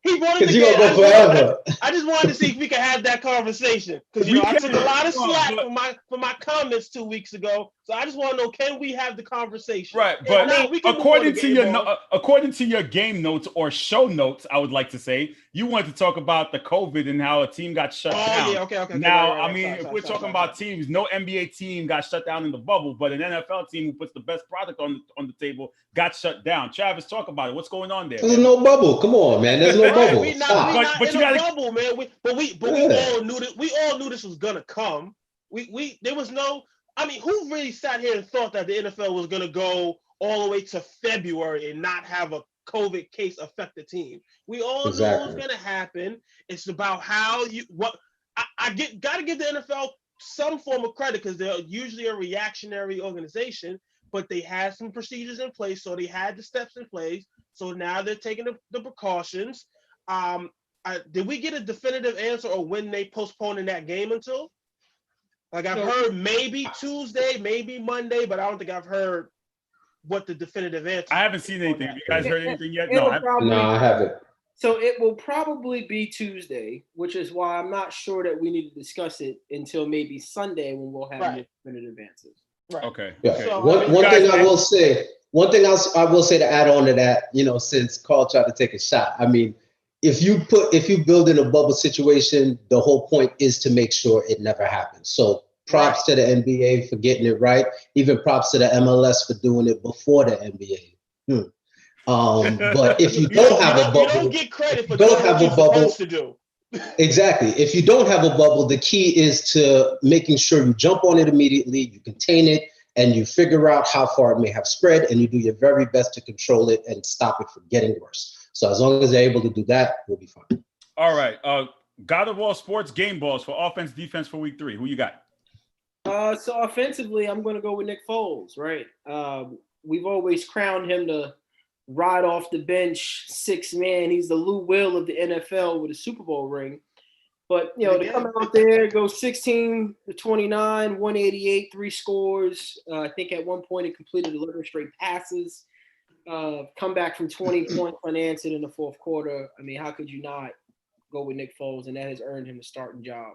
He brought it because you're gonna go forever. I just wanted to see if we could have that conversation because I took a lot of slack for my comments 2 weeks ago. So I just want to know, can we have the conversation? Right, but according to your game notes or show notes, I would like to say you wanted to talk about the COVID and how a team got shut down. Yeah, okay. Now, if we're talking about teams, no NBA team got shut down in the bubble, but an NFL team who puts the best product on the table got shut down. Travis, talk about it. What's going on there? There's no bubble. Come on, man. There's no bubble. We're not in a bubble, man. We all knew that. We all knew this was gonna come. There was no. I mean, who really sat here and thought that the NFL was going to go all the way to February and not have a COVID case affect the team? We all knew it was going to happen. It's about how I got to give the NFL some form of credit because they're usually a reactionary organization, but they had some procedures in place, so they had the steps in place. So now they're taking the precautions. Did we get a definitive answer on when they postponing that game until? Like I've heard maybe Tuesday, maybe Monday, but I don't think I've heard what the definitive answer. I haven't seen anything. Have you guys heard anything yet? No, I haven't. So it will probably be Tuesday, which is why I'm not sure that we need to discuss it until maybe Sunday when we'll have more definitive answers. Right. Okay. Yeah. Okay. One thing I will say. One thing else I will say to add on to that, since Carl tried to take a shot. I mean, if you build in a bubble situation, the whole point is to make sure it never happens. So props to the NBA for getting it right. Even props to the MLS for doing it before the NBA. But if you don't have a bubble, you don't get credit for doing what you're supposed to do. Exactly. If you don't have a bubble, the key is to making sure you jump on it immediately, you contain it, and you figure out how far it may have spread, and you do your very best to control it and stop it from getting worse. So as long as they're able to do that, we'll be fine. All right. God of all sports, game balls for offense, defense for week 3. Who you got? So offensively, I'm going to go with Nick Foles, right? We've always crowned him the ride off the bench, 6 man. He's the Lou Will of the NFL with a Super Bowl ring. But, to come out there, go 16 to 29, 188, 3 scores. I think at one point he completed 11 straight passes. Come back from 20 points unanswered in the fourth quarter. I mean, how could you not go with Nick Foles? And that has earned him a starting job.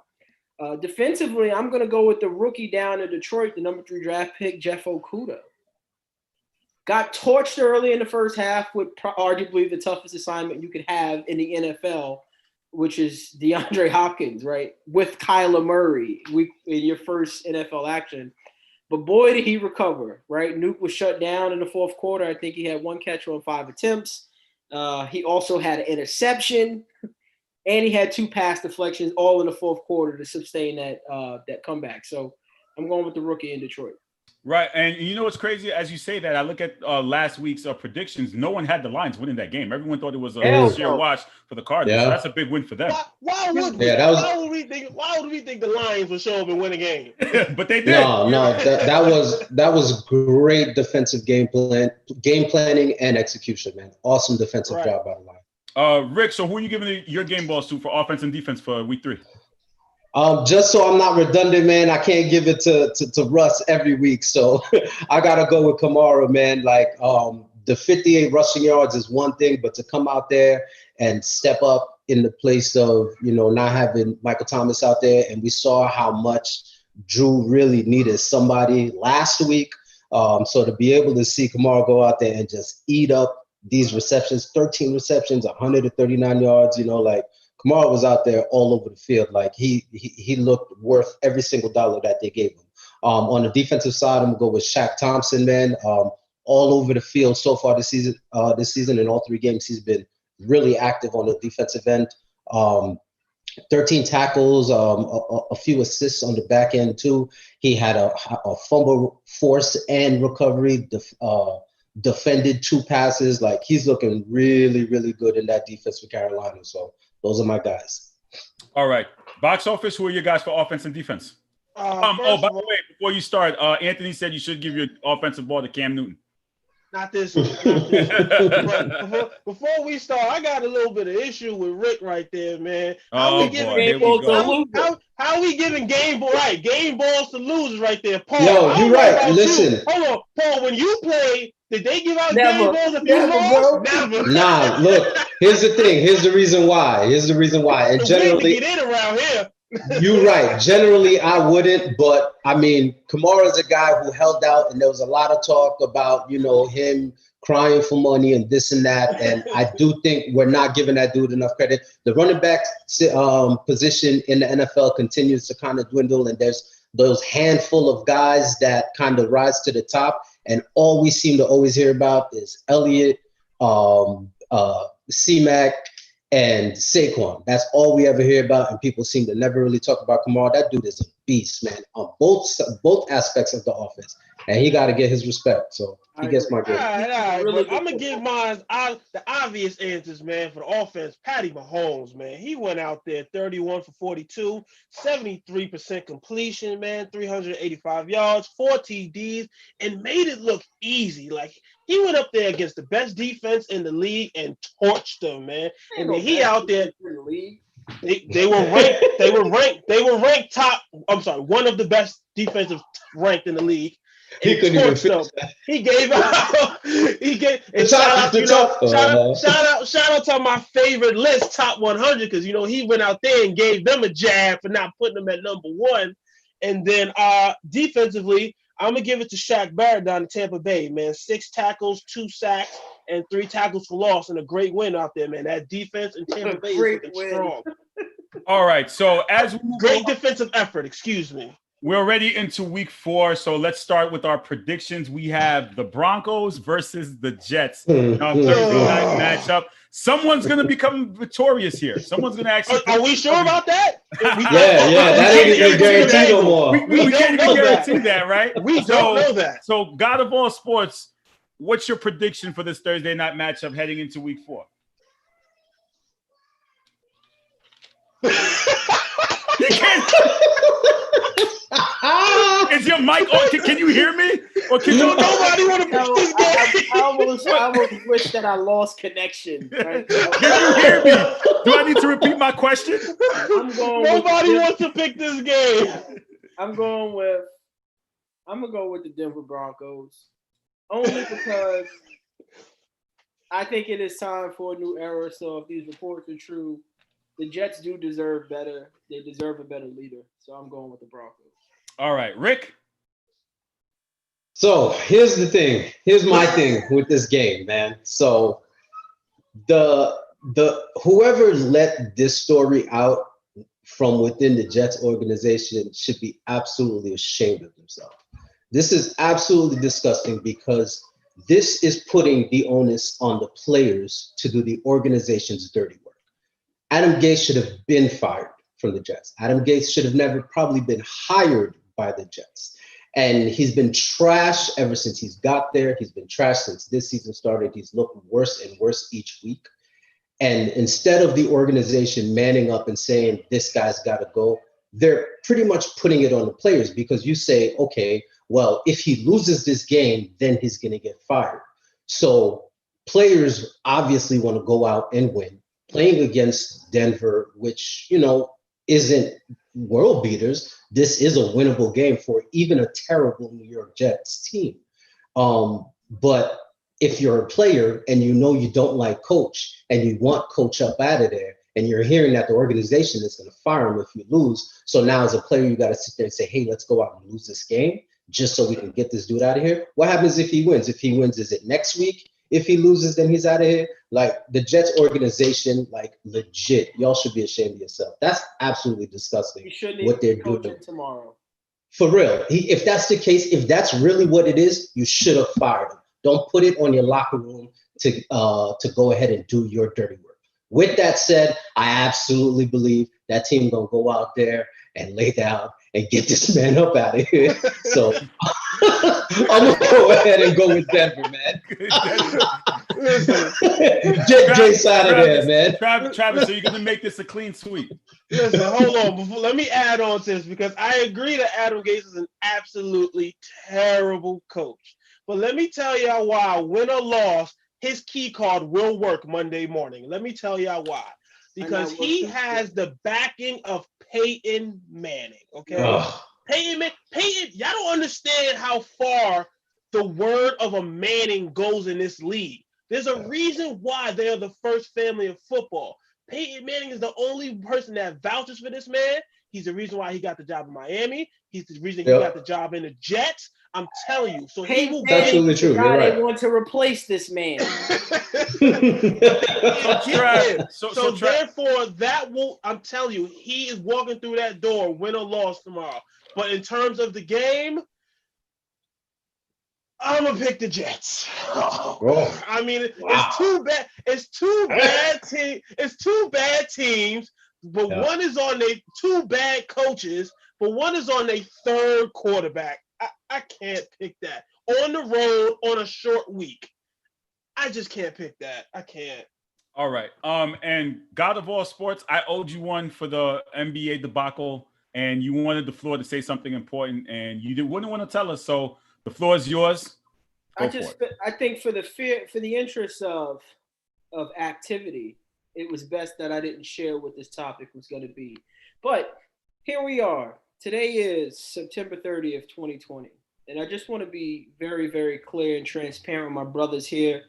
Defensively, I'm going to go with the rookie down in Detroit, the number 3 draft pick, Jeff Okudah. Got torched early in the first half with arguably the toughest assignment you could have in the NFL, which is DeAndre Hopkins, right? With Kyler Murray in your first NFL action. But boy, did he recover, right? Nuke was shut down in the fourth quarter. I think he had 1 catch on 5 attempts. He also had an interception, and he had 2 pass deflections all in the fourth quarter to sustain that comeback. So I'm going with the rookie in Detroit. Right. And you know what's crazy? As you say that, I look at last week's predictions. No one had the Lions winning that game. Everyone thought it was a sheer wash for the Cardinals. Yeah. So that's a big win for them. Why would we think the Lions would show up and win a game? But they did. No, that was great defensive game planning and execution, man. Awesome defensive job by the Lions. Rick, so who are you giving your game balls to for offense and defense for week 3? Just so I'm not redundant, man, I can't give it to Russ every week. So I got to go with Kamara, man. Like the 58 rushing yards is one thing, but to come out there and step up in the place of, not having Michael Thomas out there. And we saw how much Drew really needed somebody last week. So to be able to see Kamara go out there and just eat up these receptions, 13 receptions, 139 yards, Kamara was out there all over the field. Like he looked worth every single dollar that they gave him. On the defensive side, I'm gonna go with Shaq Thompson, man. All over the field so far this season. In all 3 games, he's been really active on the defensive end. 13 tackles, a few assists on the back end too. He had a fumble force and recovery. Defended 2 passes. Like he's looking really, really good in that defense for Carolina. So those are my guys. All right. Box office, who are your guys for offense and defense? By the way, before you start, Anthony said you should give your offensive ball to Cam Newton. Not this one. But before we start, I got a little bit of issue with Rick right there, man. How we giving game balls to losers right there, Paul? Yo, you're right. Listen. Hold on, Paul. When you played, did they give out game balls if you lost? Never. Nah, look. Here's the thing. Here's the reason why. And generally, get in around here. You're right. Generally, I wouldn't, but I mean, Kamara's a guy who held out, and there was a lot of talk about, him crying for money and this and that. And I do think we're not giving that dude enough credit. The running back position in the NFL continues to kind of dwindle, and there's those handful of guys that kind of rise to the top, and all we seem to always hear about is Elliott, C-Mac, and Saquon. That's all we ever hear about, and people seem to never really talk about Kamara. That dude is a beast, man, on both aspects of the offense, and he got to get his respect. So he gets my grade. All right. Really I'm gonna give mine the obvious answers, man, for the offense. Patty Mahomes, man, he went out there 31 for 42, 73% completion, man, 385 yards, 4 TDs, and made it look easy. Like he went up there against the best defense in the league and torched them, man. And then he out there in the league. They were ranked top. I'm sorry, one of the best defensive ranked in the league. He couldn't even finish that. He gave out. And shout out to my favorite list, top 100, because he went out there and gave them a jab for not putting them at number one. And then defensively, I'm gonna give it to Shaq Barrett down in Tampa Bay, man. 6 tackles, 2 sacks, and 3 tackles for loss, and a great win out there, man. That defense in Tampa Bay is looking strong. All right, so great defensive effort. Excuse me. We're already into week 4, so let's start with our predictions. We have the Broncos versus the Jets on Thursday night matchup. Someone's going to become victorious here. Someone's going to actually. Are we sure about that? That ain't even guaranteed no more. We can't even guarantee that, right? We don't know that. So, God of all sports, what's your prediction for this Thursday night matchup heading into week 4? You can't. Is your mic on? Can you hear me? Or can nobody want to pick this game? I almost wish that I lost connection. Right? Can you hear me? Do I need to repeat my question? Nobody wants to pick this game. I'm gonna go with the Denver Broncos. Only because I think it is time for a new era. So if these reports are true, the Jets do deserve better. They deserve a better leader. So I'm going with the Broncos. All right, Rick. So here's the thing. Here's my thing with this game, man. So the whoever let this story out from within the Jets organization should be absolutely ashamed of themselves. This is absolutely disgusting because this is putting the onus on the players to do the organization's dirty work. Adam Gase should have been fired from the Jets. Adam Gase should have never probably been hired by the Jets. And he's been trash ever since he's got there. He's been trash since this season started. He's looked worse and worse each week. And instead of the organization manning up and saying, this guy's got to go, they're pretty much putting it on the players because you say, okay, well, if he loses this game, then he's going to get fired. So players obviously want to go out and win. Playing against Denver, which, isn't world beaters, this is a winnable game for even a terrible New York Jets team. But if you're a player and you don't like coach and you want coach up out of there and you're hearing that the organization is going to fire him if you lose, so now as a player, you got to sit there and say, hey, let's go out and lose this game just so we can get this dude out of here. What happens if he wins? If he wins, is it next week? If he loses, then he's out of here. Like the Jets organization, like legit, y'all should be ashamed of yourself. That's absolutely disgusting. What they're doing tomorrow. For real. If that's the case, if that's really what it is, you should have fired him. Don't put it on your locker room to go ahead and do your dirty work. With that said, I absolutely believe that team gonna go out there and lay down and get this man up out of here. So I'm gonna go ahead and go with Denver, man. Get Jace out of there, man. Travis, so you're gonna make this a clean sweep. Listen, hold on. Let me add on to this because I agree that Adam Gase is an absolutely terrible coach. But let me tell y'all why, win or loss, his key card will work Monday morning. Let me tell y'all why. Because he has the backing of Peyton Manning, okay? Peyton, y'all don't understand how far the word of a Manning goes in this league. There's a reason why they are the first family of football. Peyton Manning is the only person that vouches for this man. He's the reason why he got the job in Miami. He's the reason he got the job in the Jets. I'm telling you. So he will. That's absolutely true. You're right. They want to replace this man. So therefore, that will. I'm telling you, he is walking through that door, win or loss tomorrow. But in terms of the game, I'm gonna pick the Jets. I mean, it's too bad. It's two bad teams. It's two bad teams. But one is on their two bad coaches. But one is on their third quarterback. I can't pick that. On the road, on a short week. I just can't pick that. I can't. All right. And God of all sports, I owed you one for the NBA debacle, and you wanted the floor to say something important, and you wouldn't want to tell us. So the floor is yours. I think for the interest of activity it was best that I didn't share what this topic was going to be. But here we are. Today is September 30th, 2020. And I just want to be very, very clear and transparent with my brothers here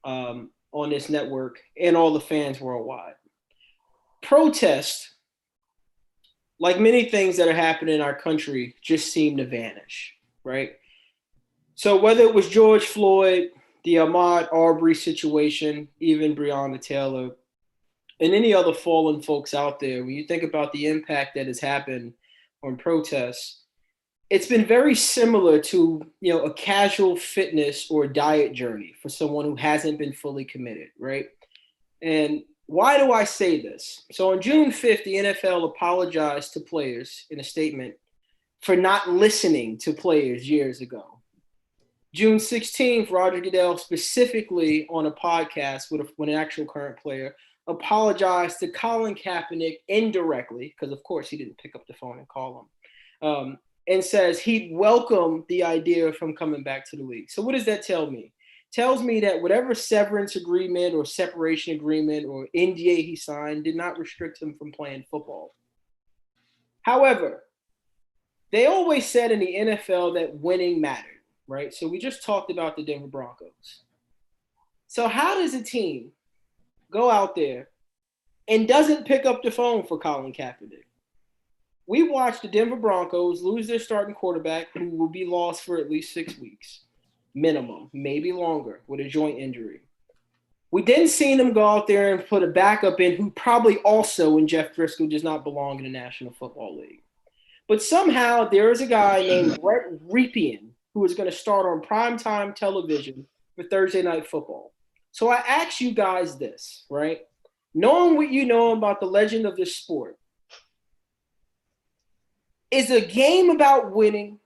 on this network and all the fans worldwide. Protest, like many things that are happening in our country, just seem to vanish, right? So whether it was George Floyd, the Ahmaud Arbery situation, even Breonna Taylor, and any other fallen folks out there, when you think about the impact that has happened on protests, it's been very similar to, a casual fitness or diet journey for someone who hasn't been fully committed, right? And why do I say this? So on June 5th, the NFL apologized to players in a statement for not listening to players years ago. June 16th, Roger Goodell specifically on a podcast with an actual current player apologized to Colin Kaepernick indirectly, because of course he didn't pick up the phone and call him, and says he'd welcome the idea of him coming back to the league. So what does that tell me? Tells me that whatever severance agreement or separation agreement or NDA he signed did not restrict him from playing football. However, they always said in the NFL that winning mattered, right? So we just talked about the Denver Broncos. So how does a team go out there and doesn't pick up the phone for Colin Kaepernick? We watched the Denver Broncos lose their starting quarterback, who will be lost for at least 6 weeks. Minimum, maybe longer, with a joint injury. We didn't see them go out there and put a backup in who probably also in Jeff Driscoll does not belong in the National Football League. But somehow there is a guy named Brett Ripien who is going to start on primetime television for Thursday Night Football. So I ask you guys this, right? Knowing what you know about the legend of this sport, is a game about winning,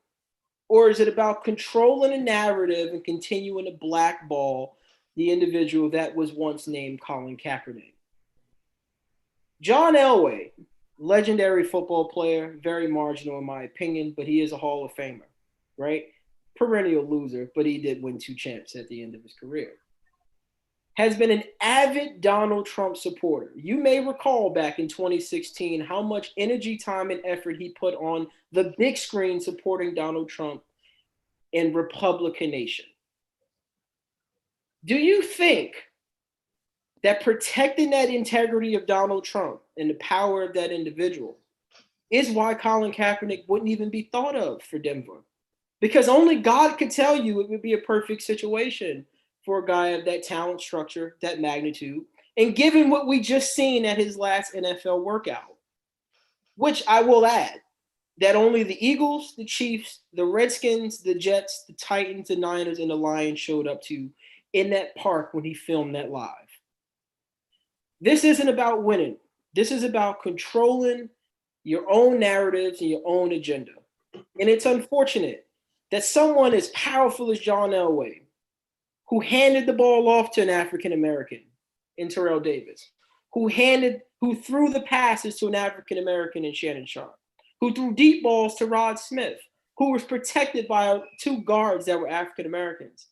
or is it about controlling a narrative and continuing to blackball the individual that was once named Colin Kaepernick? John Elway, legendary football player, very marginal in my opinion, but he is a Hall of Famer, right? Perennial loser, but he did win 2 champs at the end of his career. Has been an avid Donald Trump supporter. You may recall back in 2016 how much energy, time, and effort he put on the big screen supporting Donald Trump in Republican Nation. Do you think that protecting that integrity of Donald Trump and the power of that individual is why Colin Kaepernick wouldn't even be thought of for Denver? Because only God could tell you it would be a perfect situation for a guy of that talent structure, that magnitude, and given what we just seen at his last NFL workout, which I will add, that only the Eagles, the Chiefs, the Redskins, the Jets, the Titans, the Niners, and the Lions showed up to in that park when he filmed that live. This isn't about winning. This is about controlling your own narratives and your own agenda. And it's unfortunate that someone as powerful as John Elway, who handed the ball off to an African-American in Terrell Davis, who threw the passes to an African-American in Shannon Sharp, who threw deep balls to Rod Smith, who was protected by 2 guards that were African-Americans,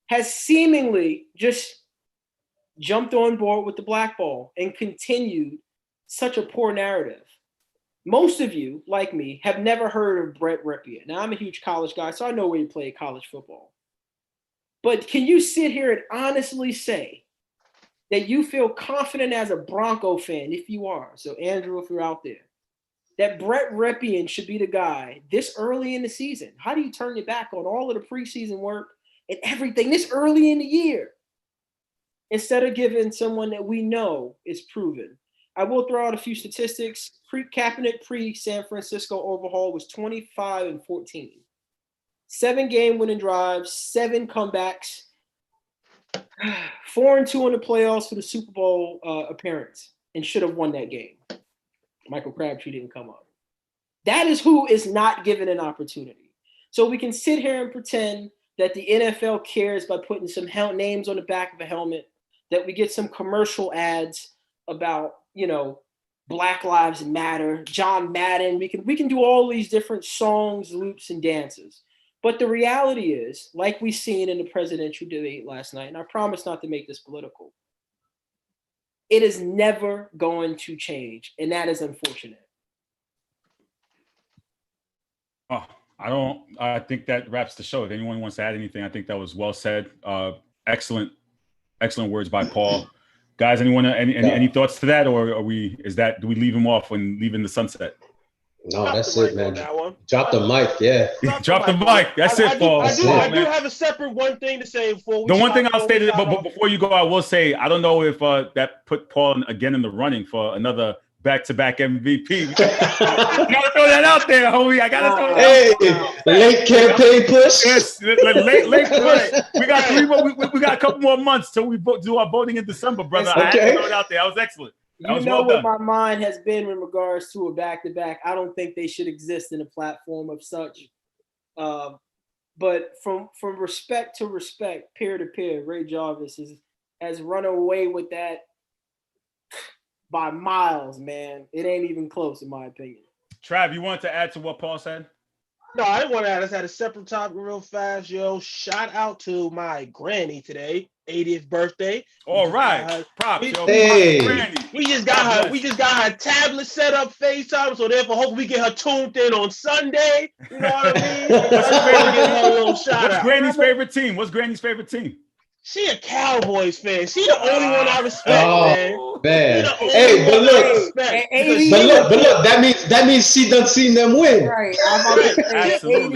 has seemingly just jumped on board with the black ball and continued such a poor narrative. Most of you, like me, have never heard of Brett Ripien. Now, I'm a huge college guy, so I know where he played college football. But can you sit here and honestly say that you feel confident as a Bronco fan, if you are, so Andrew, if you're out there, that Brett Ripien should be the guy this early in the season? How do you turn your back on all of the preseason work and everything this early in the year instead of giving someone that we know is proven? I will throw out a few statistics. Kaepernick pre-San Francisco overhaul was 25-14. 7 game winning drives, 7 comebacks, 4-2 in the playoffs for the Super Bowl appearance, and should have won that game. Michael Crabtree didn't come up. That is who is not given an opportunity. So we can sit here and pretend that the NFL cares by putting some names on the back of a helmet, that we get some commercial ads about, Black Lives Matter, John Madden. We can do all these different songs, loops, and dances. But the reality is, like we seen in the presidential debate last night, and I promise not to make this political, It is never going to change, and that is unfortunate. Oh, I think that wraps the show. If anyone wants to add anything, I think that was well said. Excellent words by Paul. Guys, anyone any thoughts to that, or do we leave him off when leaving the sunset? No, that's it, man. Drop the mic, yeah. Drop the mic. That's it, Paul. I do have a separate one thing to say before we. The one thing I'll state, but before you go, I will say I don't know if that put Paul again in the running for another back-to-back MVP. Gotta throw that out there, homie. I gotta throw that out there. Late campaign push. Yes, late push. We got 3 more. We got a couple more months till we do our voting in December, brother. Okay. I had to throw it out there. That was excellent. You know what my mind has been in regards to a back-to-back. I don't think they should exist in a platform of such. But from respect to respect, peer to peer, Ray Jarvis has run away with that by miles, man. It ain't even close, in my opinion. Trav, you wanted to add to what Paul said? No, I didn't want to add. I just had a separate topic real fast, yo. Shout out to my granny today, 80th birthday. All right, props, yo. Hey. We just got her tablet set up FaceTime, so therefore hope we get her tuned in on Sunday. You know what I mean? What's Granny's favorite team? What's Granny's favorite team? She a Cowboys fan. She the only one I respect, man. Hey, but look, that means she done seen them win. Right. She'll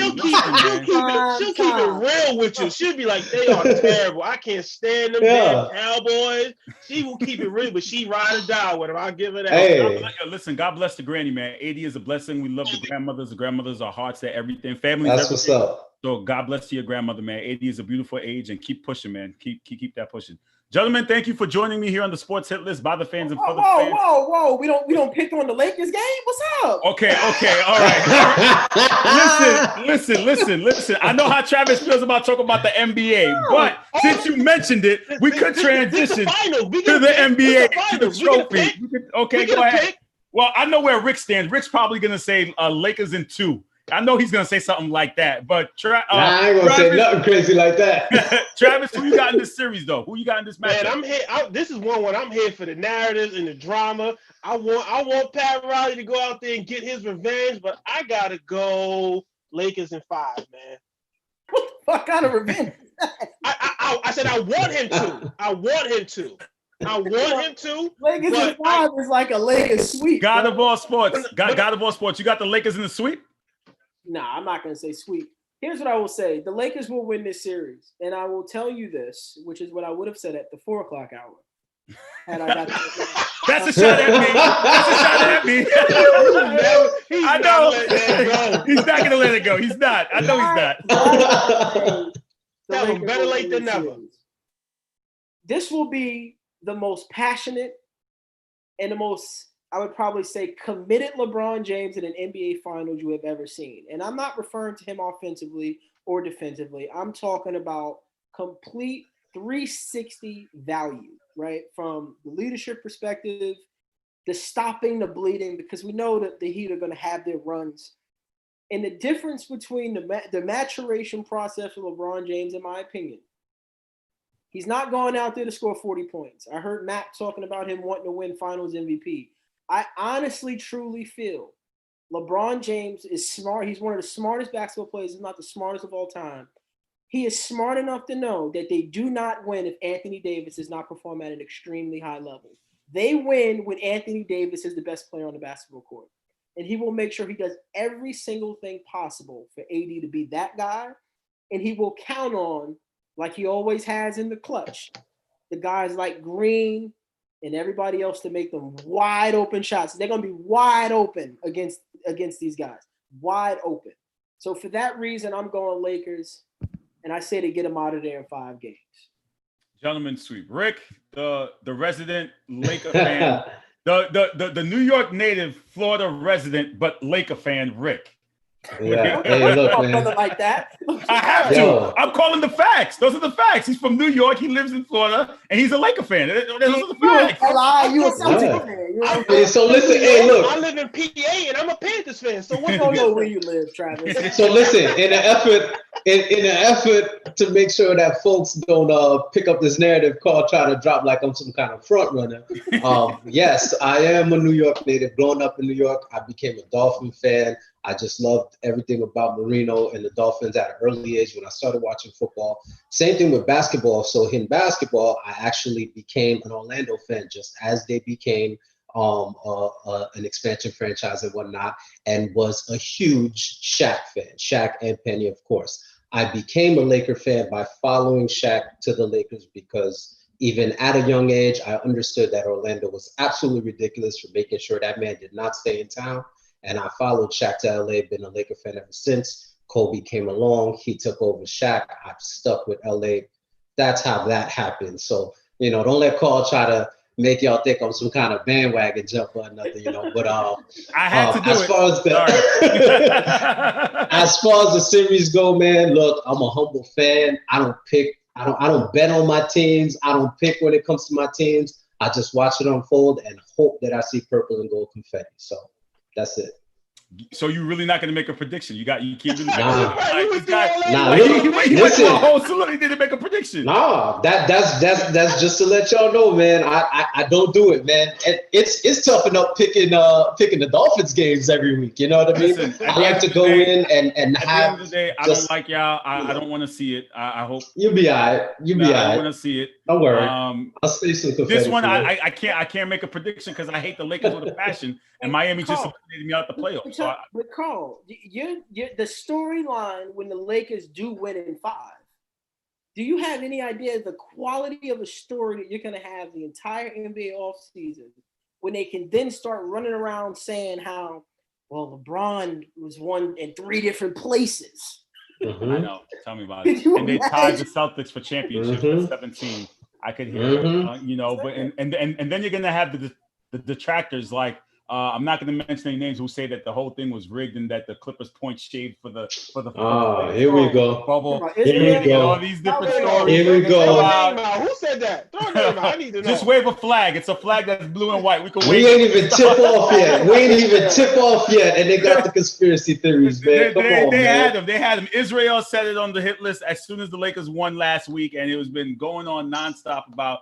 keep it real with you. She'll be like, they are terrible. I can't stand them damn Cowboys. She will keep it real, but she ride or die with them. I'll give her that. Hey. Listen, God bless the granny, man. 80 is a blessing. We love the grandmothers. The grandmothers are hearts to everything. Families. That's what's up. So God bless your grandmother, man. 80 is a beautiful age, and keep pushing, man. Keep that pushing. Gentlemen, thank you for joining me here on the Sports Hit List by the fans and for the fans. Whoa. We don't pick on the Lakers game? What's up? Okay. All right. Listen. I know how Travis feels about talking about the NBA, but since you mentioned it, we could transition to the NBA, to the trophy. Okay, go ahead. Well, I know where Rick stands. Rick's probably going to say Lakers in 2. I know he's going to say something like that, but I ain't going to say nothing crazy like that. Travis, who you got in this series, though? Who you got in this match? Man, I'm here. This is one I'm here for the narratives and the drama. I want Pat Riley to go out there and get his revenge, but I got to go Lakers in 5, man. What kind of revenge? I said I want him to. I want him to. Lakers in 5 is like a Lakers sweep. God of all sports. God of all sports. You got the Lakers in the sweep? Nah, I'm not going to say sweep. Here's what I will say. The Lakers will win this series. And I will tell you this, which is what I would have said at the 4 o'clock hour. Had I got That's a shot at me. I know. He's not going to let it go. He's not. I know he's not. Better late than never. This will be the most passionate and the most, I would probably say, committed LeBron James in an NBA Finals you have ever seen. And I'm not referring to him offensively or defensively. I'm talking about complete 360 value, right? From the leadership perspective, the stopping the bleeding, because we know that the Heat are going to have their runs. And the difference between the maturation process of LeBron James, in my opinion, he's not going out there to score 40 points. I heard Matt talking about him wanting to win Finals MVP. I honestly, truly feel LeBron James is smart. He's one of the smartest basketball players, if not the smartest of all time. He is smart enough to know that they do not win if Anthony Davis does not perform at an extremely high level. They win when Anthony Davis is the best player on the basketball court. And he will make sure he does every single thing possible for AD to be that guy. And he will count on, like he always has in the clutch, the guys like Green and everybody else to make them wide open shots. They're going to be wide open against these guys. Wide open. So for that reason, I'm going Lakers. And I say to get them out of there in 5 games. Gentlemen sweep. Rick, the resident Laker fan, the New York native, Florida resident, but Laker fan, Rick. Yeah. Hey, look, Oh, man. brother like that. I have Yo. to. I'm calling the facts. Those are the facts. He's from New York. He lives in Florida, and he's a Laker fan. Those are the facts. You a Celtic Yeah. fan. You a Hey, so listen, hey, look. I live in PA and I'm a Panthers fan. So what We don't know where you live, Travis. So listen, in an effort to make sure that folks don't pick up this narrative called trying to drop like I'm some kind of front runner. Yes, I am a New York native. Growing up in New York, I became a Dolphin fan. I just loved everything about Marino and the Dolphins at an early age when I started watching football. Same thing with basketball. So in basketball, I actually became an Orlando fan just as they became an expansion franchise and whatnot, and was a huge Shaq fan, Shaq and Penny, of course. I became a Laker fan by following Shaq to the Lakers because even at a young age, I understood that Orlando was absolutely ridiculous for making sure that man did not stay in town. And I followed Shaq to LA, been a Laker fan ever since. Kobe came along, he took over Shaq. I've stuck with LA. That's how that happened. So, don't let Carl try to make y'all think I'm some kind of bandwagon jumper or nothing, But I had to do as it. far as as far as the series go, man, look, I'm a humble fan. I don't bet on my teams. I don't pick when it comes to my teams. I just watch it unfold and hope that I see purple and gold confetti. So that's it. So you're really not going to make a prediction? You can't really. He went through a whole salute. He didn't make a prediction. Nah, that's just to let y'all know, man. I don't do it, man. It's tough enough picking the Dolphins games every week. You know what I mean? Listen, I like to go in and at have. the end of the day, I don't like y'all. I don't want to see it. I hope you'll be all right. You'll be all right. I want to see it. Don't worry. I'll stay some confetti. This one, I can't make a prediction because I hate the Lakers with a passion, and Miami just eliminated me out the playoffs. But Carl, you're the storyline when the Lakers do win in 5. Do you have any idea the quality of a story that you're going to have the entire NBA offseason when they can then start running around saying how, well, LeBron was won in 3 different places? Mm-hmm. I know. Tell me about it. And they tied the Celtics for championship at 17. I could hear it, but and then you're going to have the detractors like, I'm not going to mention any names who say that the whole thing was rigged and that the Clippers point shaved for the here we go. Bubble. Here we go. All these different stories. Here we go. Who said that? Throw a name out. I need to know. Just wave a flag. It's a flag that's blue and white. We ain't even tip off yet. And they got the conspiracy theories, man. They had them. They had them. Israel set it on the hit list as soon as the Lakers won last week, and it has been going on nonstop about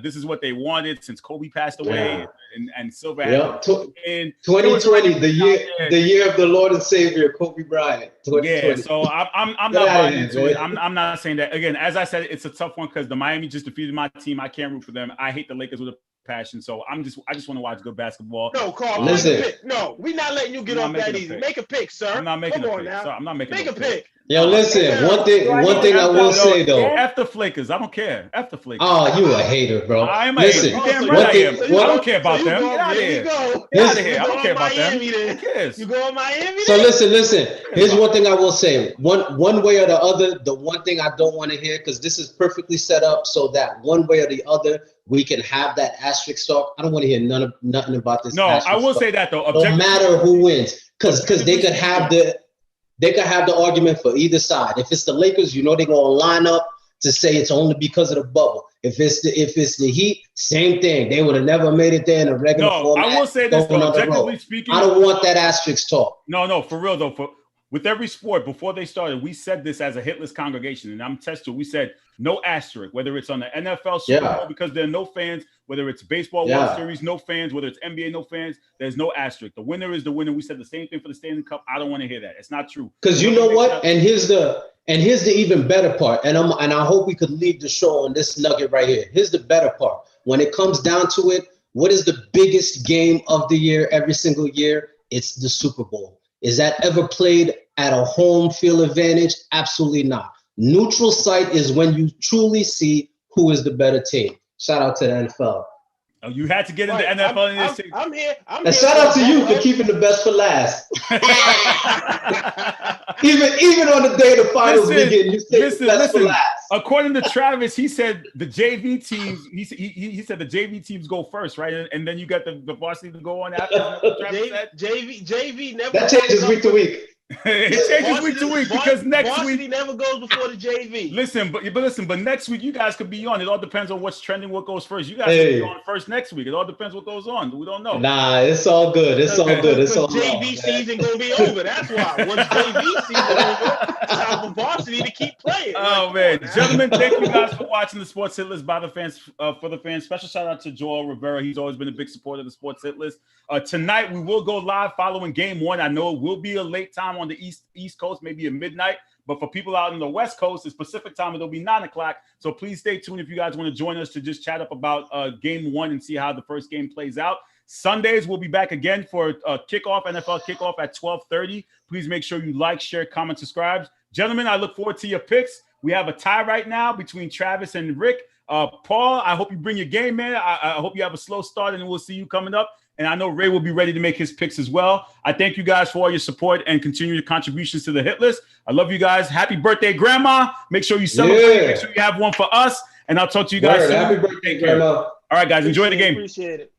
this is what they wanted since Kobe passed away and Silver. Yeah, 2020, the year of the Lord and Savior, Kobe Bryant. Yeah, so I'm not buying into it. I'm not saying that again. As I said, it's a tough one because the Miami just defeated my team. I can't root for them. I hate the Lakers with a passion. So I just want to watch good basketball. No, Carl, listen. No, we're not letting you get off that easy. Make a pick, sir. I'm not making Come a on pick. now. So I'm not making a pick. Yo, listen. One thing I will say though. F the Flakers. I don't care. F the Flakers. Oh, you a hater, bro. I am a listen, hater. Damn right I am. I don't care about them. Get out of here. Get out of here. I don't care about them. Who cares? You go on Miami. So listen. Here's one thing I will say. One way or the other. The one thing I don't want to hear, because this is perfectly set up so that one way or the other we can have that asterisk talk. I don't want to hear nothing about this. No, I will say that though. No matter who wins, because they could have the argument for either side. If it's the Lakers, they're gonna line up to say it's only because of the bubble. If it's the Heat, same thing. They would have never made it there in a regular format. I will say this though, objectively speaking. I don't want that asterisk talk. No, for real though. With every sport, before they started, we said this as a hitless congregation, and I'm tested. We said no asterisk, whether it's on the NFL Super Bowl because there are no fans, whether it's baseball World Series, no fans, whether it's NBA, no fans. There's no asterisk. The winner is the winner. We said the same thing for the Stanley Cup. I don't want to hear that. It's not true. Because you know what? And here's the even better part. And I hope we could leave the show on this nugget right here. Here's the better part. When it comes down to it, what is the biggest game of the year every single year? It's the Super Bowl. Is that ever played at a home field advantage? Absolutely not. Neutral site is when you truly see who is the better team. Shout out to the NFL. Oh, you had to get into NFL. I'm here. And shout out to you for keeping the best for last. even on the day the finals begin, you say the best for last. According to Travis, he said the JV teams. He said the JV teams go first, right? And then you got the varsity to go on after. JV never. That changes week to week. It changes week to week because next varsity week never goes before the JV. But next week you guys could be on. It all depends on what's trending, what goes first. You guys could be on first next week. It all depends what goes on. We don't know. Nah, it's all good. It's all good. It's all JV season gonna be over. That's why. Once JV season over, it's time for varsity to keep playing. Oh man, gentlemen, thank you guys for watching the Sports Hit List by the fans for the fans. Special shout out to Joel Rivera. He's always been a big supporter of the Sports Hit List. Tonight we will go live following Game 1. I know it will be a late time on the East Coast, maybe a midnight. But for people out in the West Coast, it's Pacific time. It'll be 9 o'clock. So please stay tuned if you guys want to join us to just chat up about Game 1 and see how the first game plays out. Sundays, we'll be back again for NFL kickoff at 12:30. Please make sure you like, share, comment, subscribe. Gentlemen, I look forward to your picks. We have a tie right now between Travis and Rick. Paul, I hope you bring your game, man. I hope you have a slow start, and we'll see you coming up. And I know Ray will be ready to make his picks as well. I thank you guys for all your support and continued contributions to the hit list. I love you guys. Happy birthday, Grandma. Make sure you celebrate. Yeah. Make sure you have one for us. And I'll talk to you guys soon. Happy birthday, Grandma. All right, guys. Enjoy the game. Appreciate it.